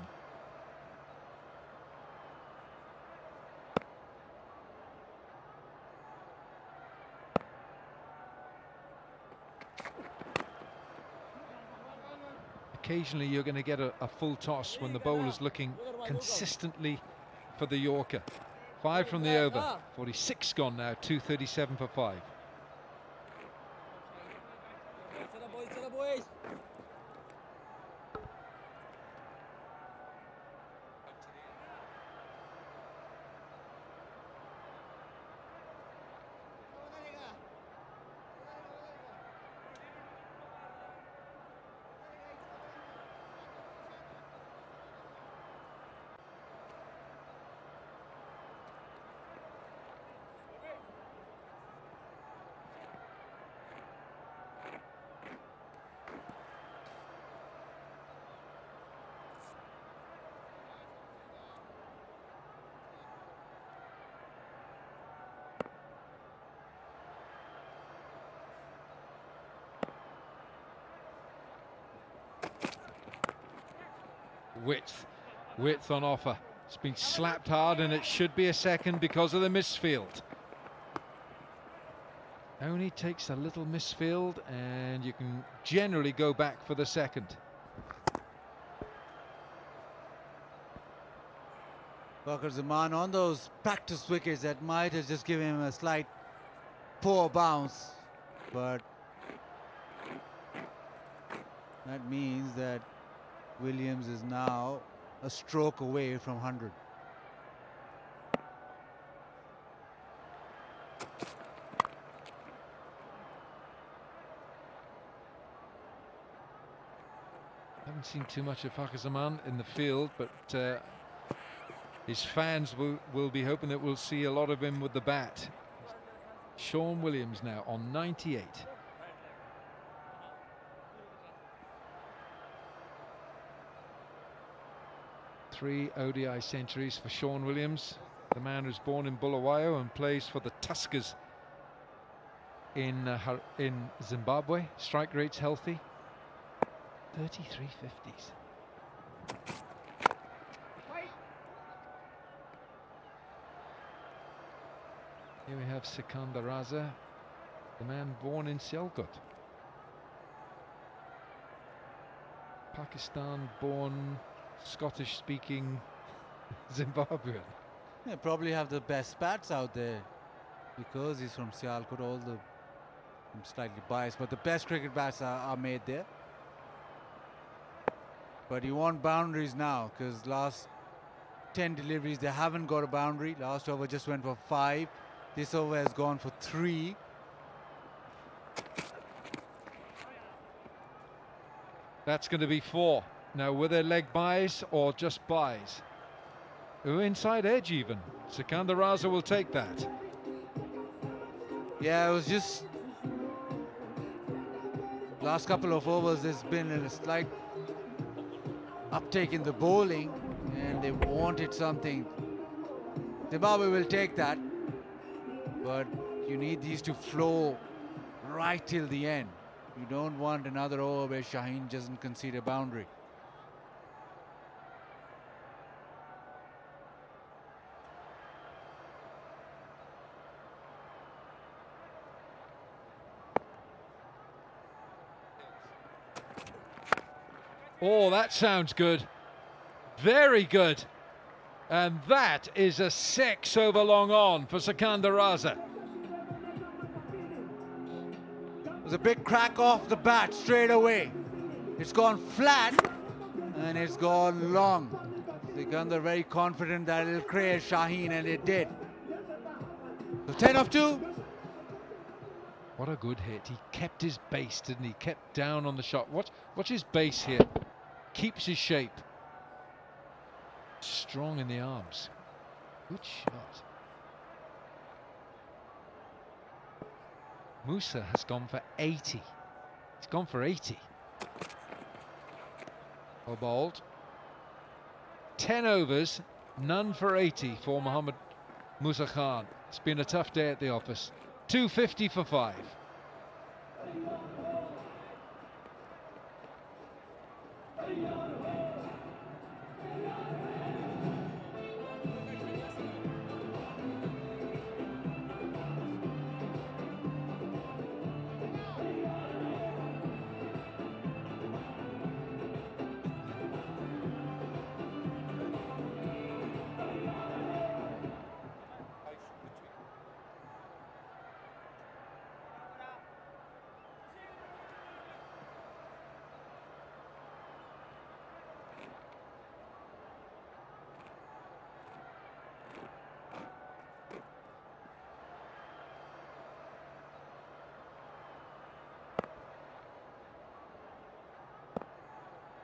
Occasionally you're going to get a full toss when the bowler's looking consistently for the Yorker. 5 from the over, 46 gone now, 237 for 5. Width on offer. It's been slapped hard, and it should be a second because of the misfield. Only takes a little misfield and you can generally go back for the second. Fakhar Zaman on those practice wickets that might have just given him a slight poor bounce, but that means that Williams is now a stroke away from 100. Haven't seen too much of Fakhar Zaman in the field, but his fans will be hoping that we'll see a lot of him with the bat. Sean Williams now on 98. Three ODI centuries for Sean Williams, the man who's born in Bulawayo and plays for the Tuskers in Zimbabwe. Strike rate's healthy. 33 50s. Here we have Sikandar Raza, the man born in Sialkot. Pakistan-born, Scottish-speaking Zimbabwean. They probably have the best bats out there because he's from Sialkot. I'm slightly biased, but the best cricket bats are made there. But you want boundaries now, because last 10 deliveries they haven't got a boundary. Last over just went for 5. This over has gone for 3. That's going to be 4. Now, were there leg buys or just buys? Ooh, inside edge even. Sikandar Raza will take that. Yeah, it was just last couple of overs there's been a slight uptake in the bowling and they wanted something. Zimbabwe will take that, but you need these to flow right till the end. You don't want another over where Shaheen doesn't concede a boundary. Oh, that sounds good. Very good. And that is a 6 over long on for Sikandar Raza. There's a big crack off the bat straight away. It's gone flat and it's gone long. Sikandar very confident that it'll create Shaheen, and it did. So 10 of 2. What a good hit. He kept his base, didn't he? Kept down on the shot. Watch his base here. Keeps his shape. Strong in the arms. Good shot. Musa has gone for 80. He's gone for 80. Well bowled. 10 overs, none for 80 for Mohammad Musa Khan. It's been a tough day at the office. 250 for 5.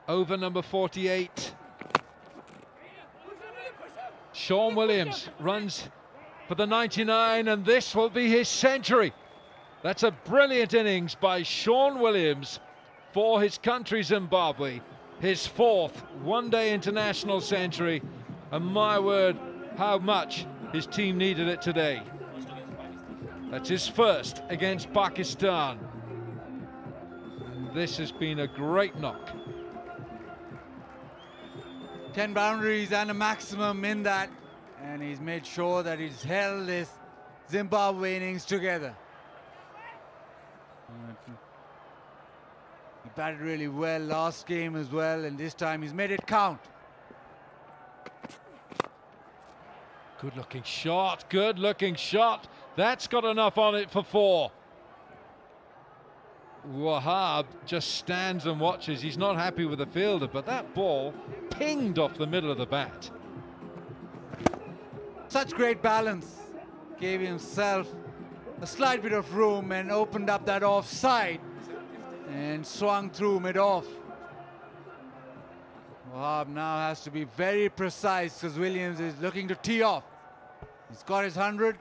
Over number 48. Sean Williams runs for the 99, and this will be his century. That's a brilliant innings by Sean Williams for his country Zimbabwe. His 4th one-day international century, and my word, how much his team needed it today. That's his first against Pakistan. And this has been a great knock. 10 boundaries and a maximum in that, and he's made sure that he's held his Zimbabwe innings together. He batted really well last game as well, and this time he's made it count. Good looking shot, good looking shot. That's got enough on it for 4. Wahab just stands and watches. He's not happy with the fielder, but that ball pinged off the middle of the bat. Such great balance. Gave himself a slight bit of room and opened up that offside and swung through mid-off. Wahab now has to be very precise because Williams is looking to tee off. He's got his 100,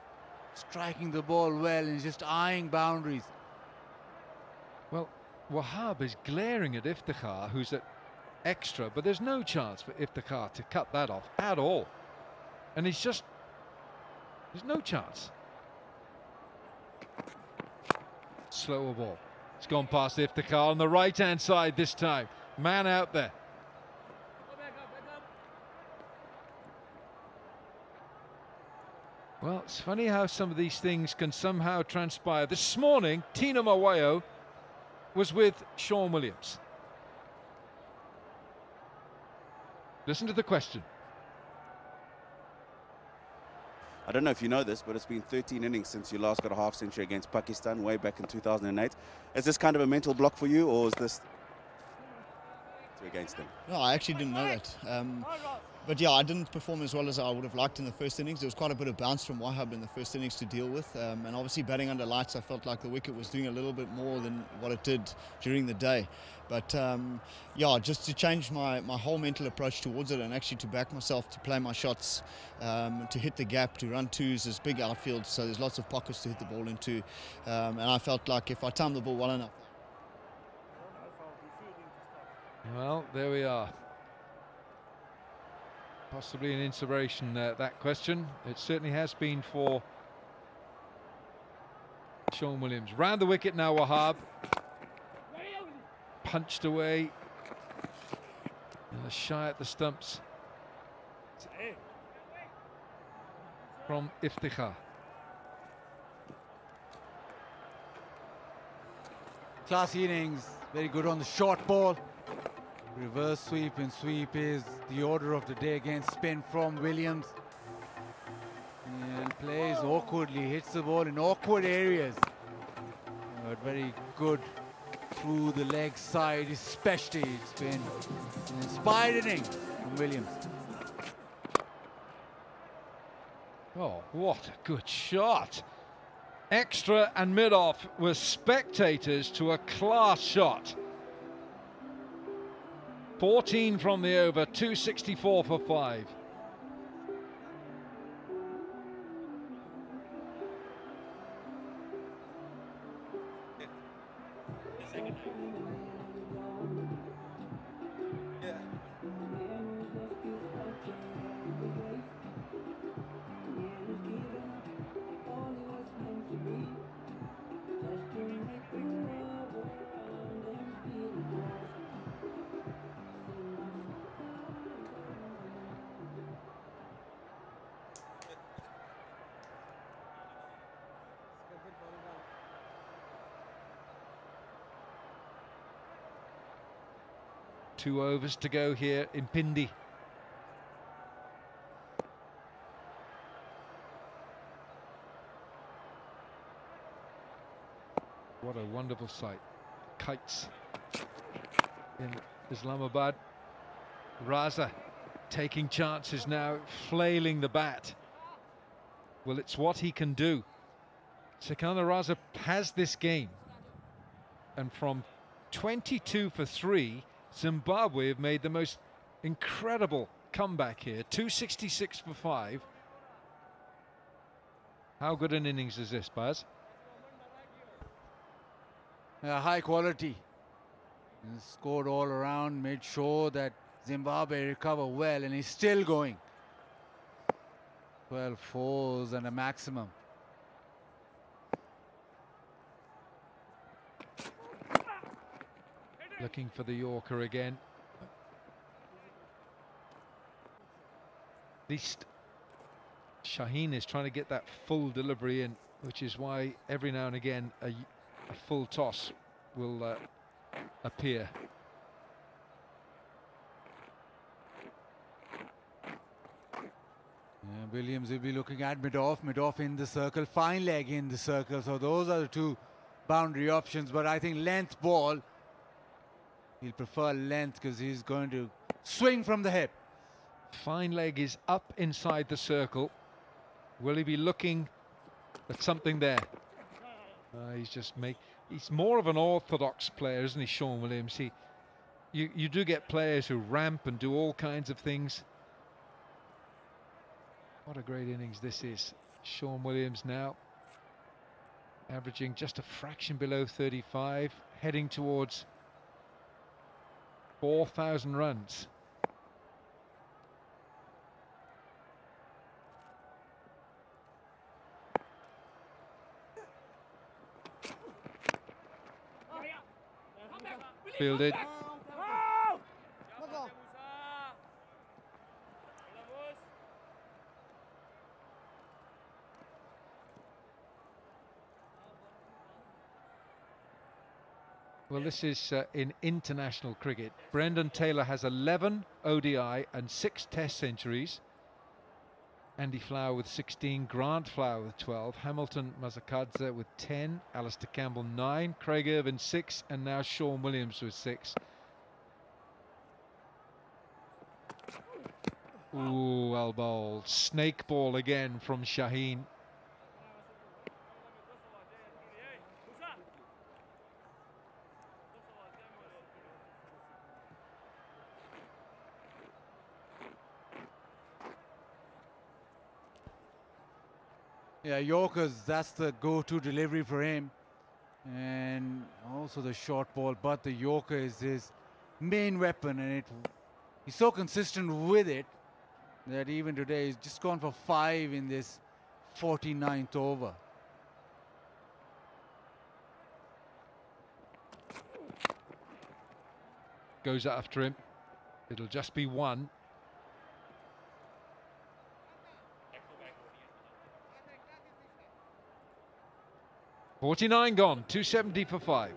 striking the ball well, and he's just eyeing boundaries. Well, Wahab is glaring at Iftikhar, who's at extra, but there's no chance for Iftikhar to cut that off at all. And he's just, there's no chance. Slower ball. It's gone past Iftikhar on the right-hand side this time. Man out there. Well, it's funny how some of these things can somehow transpire. This morning, Tina Mawayo was with Sean Williams. Listen to the question. I don't know if you know this, but it's been 13 innings since you last got a half century against Pakistan way back in 2008. Is this kind of a mental block for you, or is this against them? No, I actually didn't know that. But yeah, I didn't perform as well as I would have liked in the first innings. There was quite a bit of bounce from Wahab in the first innings to deal with. And obviously batting under lights, I felt like the wicket was doing a little bit more than what it did during the day. But yeah, just to change my whole mental approach towards it and actually to back myself, to play my shots, to hit the gap, to run twos. There's big outfield, so there's lots of pockets to hit the ball into. And I felt like if I timed the ball well enough. Well, there we are. Possibly an inspiration, that question. It certainly has been for Sean Williams. Round the wicket now, Wahab. Punched away. And a shy at the stumps from Iftikhar. Classy innings, very good on the short ball. Reverse sweep, and sweep is the order of the day against spin from Williams. And plays awkwardly, hits the ball in awkward areas. But very good through the leg side, especially. It's been an inspired inning from Williams. Oh, what a good shot. Extra and mid-off were spectators to a class shot. 14 from the over, 264 for 5. Two overs to go here in Pindi. What a wonderful sight. Kites in Islamabad. Raza taking chances now, flailing the bat. Well, it's what he can do. Sikandar Raza has this game. And from 22 for 3, Zimbabwe have made the most incredible comeback here. 266 for 5. How good an innings is this, Baz? High quality. And scored all around, made sure that Zimbabwe recover well, and he's still going. 12 fours and a maximum. Looking for the Yorker again. At least Shaheen is trying to get that full delivery in, which is why every now and again a full toss will appear. Yeah, Williams will be looking at mid-off in the circle, fine leg in the circle. So those are the two boundary options. But I think length ball, he'll prefer length because he's going to swing from the hip. Fine leg is up inside the circle. Will he be looking at something there? He's more of an orthodox player, isn't he, Sean Williams? You do get players who ramp and do all kinds of things. What a great innings this is. Sean Williams now averaging just a fraction below 35, heading towards 4,000 runs. Fielded. Well, this is in international cricket. Brendan Taylor has 11 ODI and 6 Test centuries. Andy Flower with 16, Grant Flower with 12, Hamilton Mazakadze with 10, Alistair Campbell 9, Craig Irvin 6, and now Sean Williams with 6. Ooh, well bowled. Snake ball again from Shaheen. Yeah, Yorkers, that's the go-to delivery for him. And also the short ball, but the Yorker is his main weapon, and he's so consistent with it that even today he's just gone for 5 in this 49th over. Goes after him. It'll just be 1. .49 gone, 270 for 5.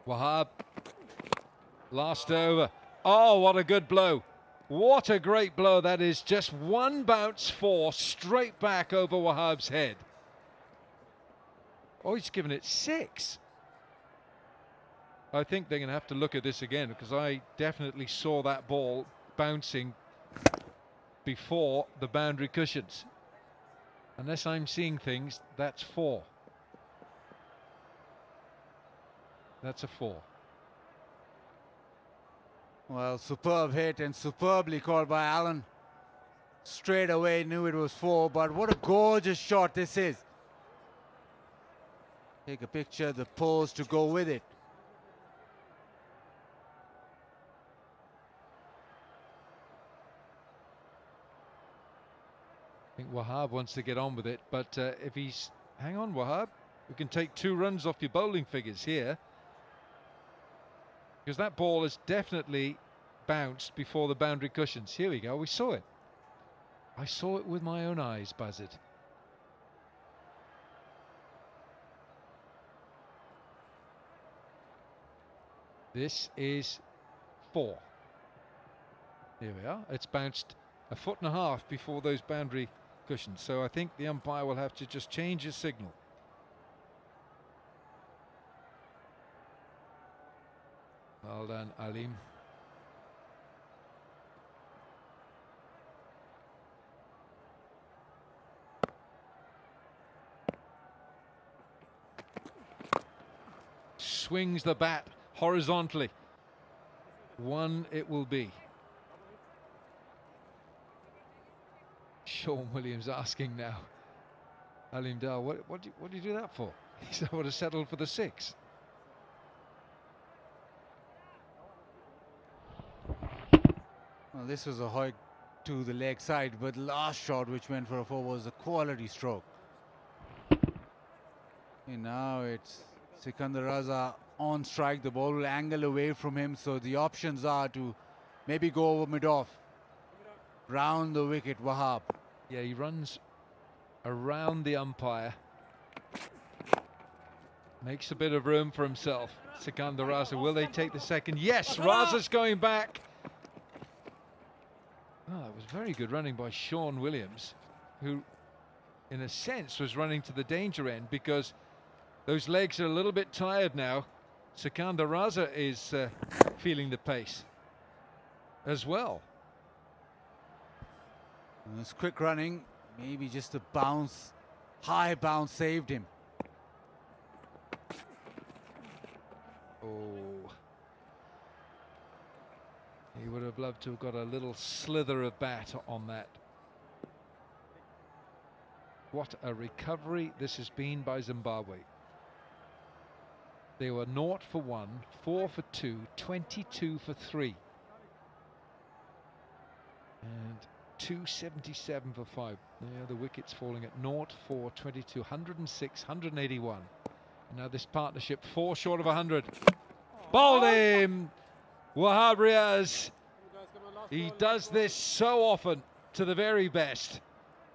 Wahab, last over. Oh, what a good blow. What a great blow that is. Just 1 bounce 4 straight back over Wahab's head. Oh, he's given it 6. I think they're going to have to look at this again, because I definitely saw that ball bouncing before the boundary cushions. Unless I'm seeing things, that's 4. That's a 4. Well, superb hit and superbly called by Allen. Straight away knew it was 4, but what a gorgeous shot this is. Take a picture, the pose to go with it. I think Wahab wants to get on with it, but if he's... Hang on, Wahab. We can take 2 runs off your bowling figures here. Because that ball has definitely bounced before the boundary cushions. Here we go, we saw it. I saw it with my own eyes, Buzzard. This is 4. Here we are. It's bounced 1.5 feet before those boundary cushions. So I think the umpire will have to just change his signal. Well done, Alim. Swings the bat horizontally. 1 it will be. Sean Williams asking now, Alim Dar, what do you do that for? He said, I would have settled for the 6. Well, this was a hoik to the leg side, but last shot, which went for a 4, was a quality stroke. And now it's Sikandar Raza on strike. The ball will angle away from him, so the options are to maybe go over mid-off, round the wicket, Wahab. Yeah, he runs around the umpire, makes a bit of room for himself. Sikandar Raza, will they take the second? Yes, Raza's going back. Oh, that was very good running by Sean Williams, who in a sense was running to the danger end because those legs are a little bit tired now. Sikandar Raza is feeling the pace as well. And this quick running, maybe just a bounce, high bounce saved him. Oh. He would have loved to have got a little slither of bat on that. What a recovery this has been by Zimbabwe. They were 0 for 1, 4 for 2, 22 for 3. And 277 for 5. There, the wickets falling at 0, 4, 22, 106, 181. And now this partnership 4 short of 100. Bowled him! Wahab Riaz. He does this so often to the very best.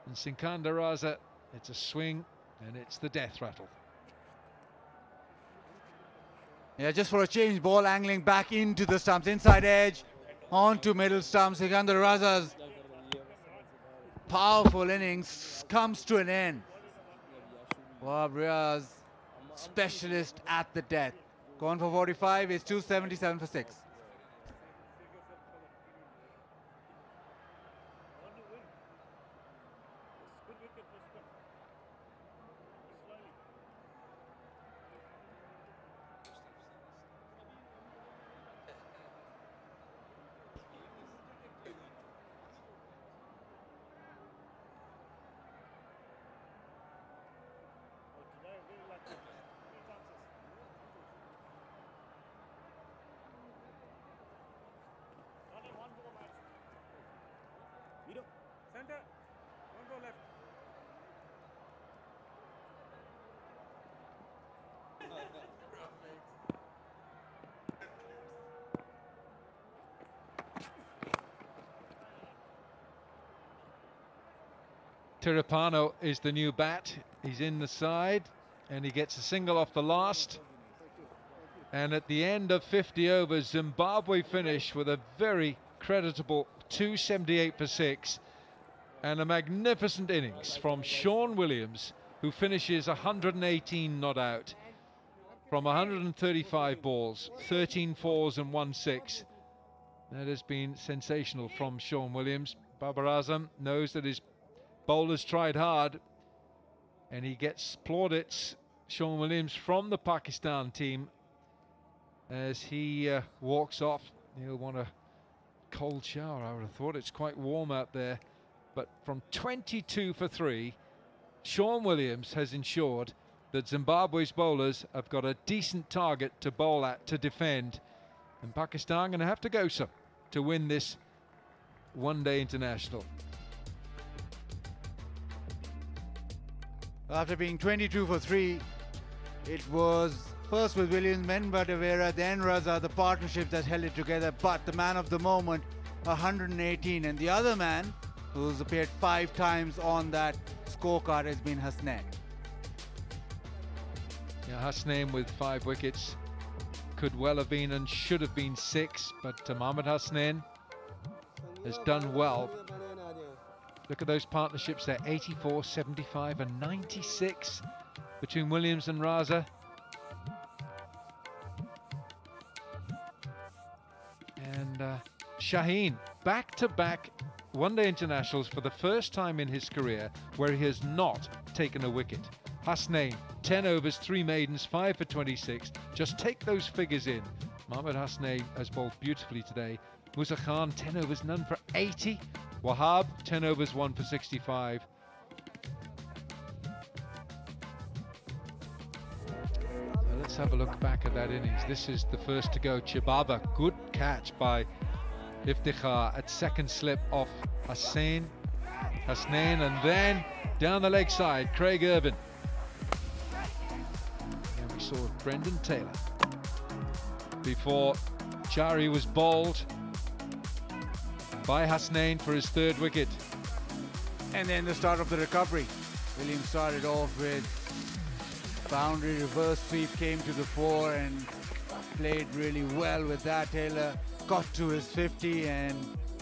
And Sikandar Raza, it's a swing and it's the death rattle. Yeah, just for a change, ball angling back into the stumps, inside edge, onto middle stumps. Sikandar Raza's powerful innings comes to an end. Wahab Riaz, specialist at the death. Gone for 45, it's 277 for 6. Center, 1 row left. Tirapano is the new bat. He's in the side and he gets a single off the last. And at the end of 50 overs, Zimbabwe finish with a very creditable 278 for 6. And a magnificent innings from Sean Williams, who finishes 118 not out from 135 balls, 13 fours and 1 6. That has been sensational from Sean Williams. Babar Azam knows that his bowlers tried hard and he gets plaudits, Sean Williams, from the Pakistan team as he walks off. He'll want a cold shower, I would have thought. It's quite warm out there. But from 22 for 3, Sean Williams has ensured that Zimbabwe's bowlers have got a decent target to bowl at, to defend. And Pakistan going to have to go some to win this one-day international. After being 22 for 3, it was first with Williams, then Batavera, then Raza, the partnership that held it together. But the man of the moment, 118. And the other man, who's appeared 5 times on that scorecard, has been Hasnain. Yeah, Hasnain with 5 wickets. Could well have been and should have been 6, but Mohammad Hasnain has done well. Look at those partnerships there, 84, 75 and 96 between Williams and Raza. And Shaheen, back-to-back one-day internationals for the first time in his career where he has not taken a wicket. Hasnain, 10 overs, 3 maidens, 5 for 26. Just take those figures in. Mohammad Hasnain has bowled beautifully today. Musa Khan, 10 overs, none for 80. Wahab, 10 overs, 1 for 65. So let's have a look back at that innings. This is the first to go. Chibaba, good catch by Iftikhar at second slip off Hasnain, and then down the leg side, Craig Irvin. And we saw Brendan Taylor before Jari was bowled by Hasnain for his third wicket. And then the start of the recovery. Williams started off with boundary, reverse sweep, came to the fore and played really well with that. Taylor got to his 50 and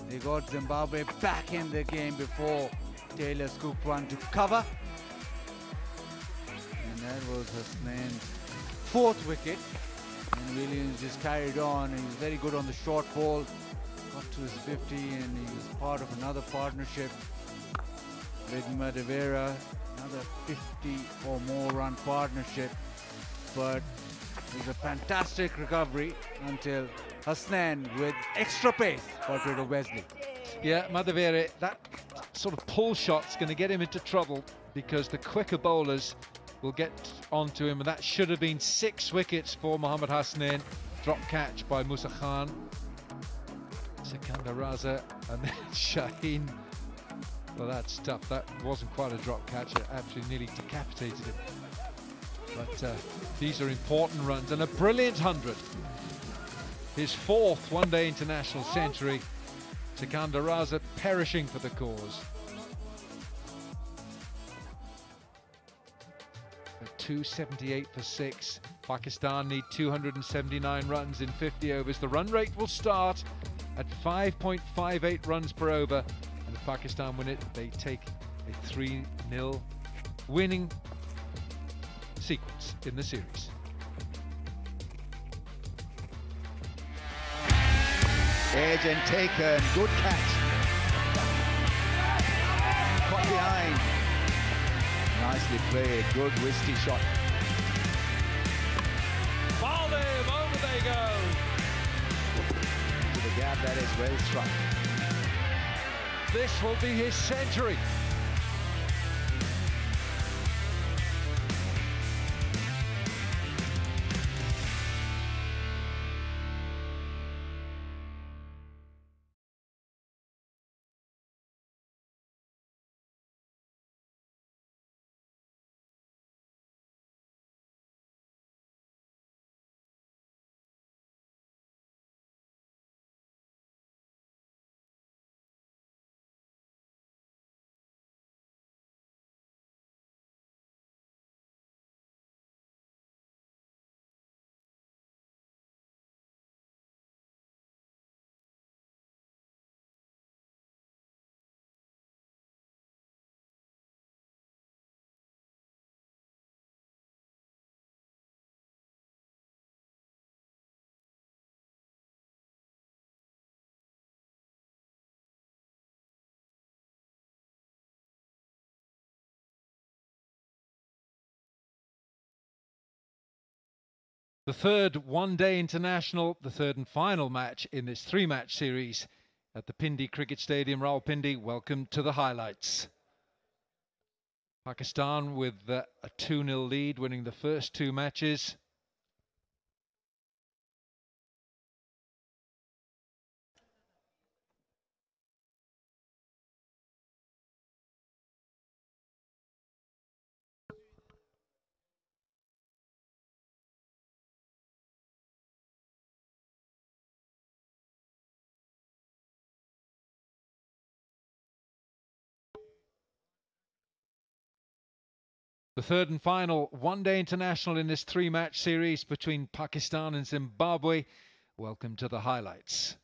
they got Zimbabwe back in the game before Taylor scooped one to cover. And that was Hasnain's fourth wicket. And Williams just carried on. He was very good on the short ball. Got to his 50 and he was part of another partnership with Madavera. Another 50 or more run partnership. But it was a fantastic recovery until Hasnain with extra pace got rid of Wesley. Yeah, Madavera, that sort of pull shot's going to get him into trouble because the quicker bowlers will get onto him, and that should have been 6 wickets for Mohammad Hasnain. Drop catch by Musa Khan, Sikandar Raza, and then Shaheen. Well, that's tough. That wasn't quite a drop catch. It actually nearly decapitated him. But these are important runs and a brilliant 100. His 4th one-day international century. Sikandar Raza perishing for the cause. 278 for 6. Pakistan need 279 runs in 50 overs. The run rate will start at 5.58 runs per over. And if Pakistan win it, they take a 3-0 winning sequence in the series. Edge and taken, good catch. Caught behind. Nicely played, good wristy shot. Fouled him, over they go. To the gap, that is well struck. This will be his century. The third one-day international, the third and final match in this 3-match series at the Pindi Cricket Stadium, Rawalpindi. Welcome to the highlights. Pakistan with a 2-0 lead, winning the first 2 matches. The third and final one-day international in this 3-match series between Pakistan and Zimbabwe. Welcome to the highlights.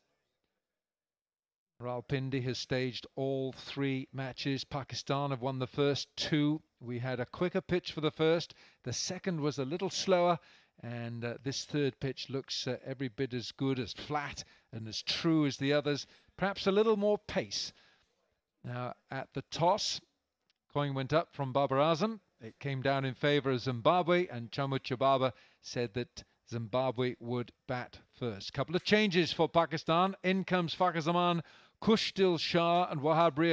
Rawalpindi has staged all 3 matches. Pakistan have won the first 2. We had a quicker pitch for the first. The second was a little slower. And this third pitch looks every bit as good, as flat and as true as the others. Perhaps a little more pace. Now, at the toss, coin went up from Babar Azam. It came down in favour of Zimbabwe, and Chamut Chibaba said that Zimbabwe would bat first. Couple of changes for Pakistan. In comes Fakhar Zaman, Kushdil Shah and Wahab Riaz.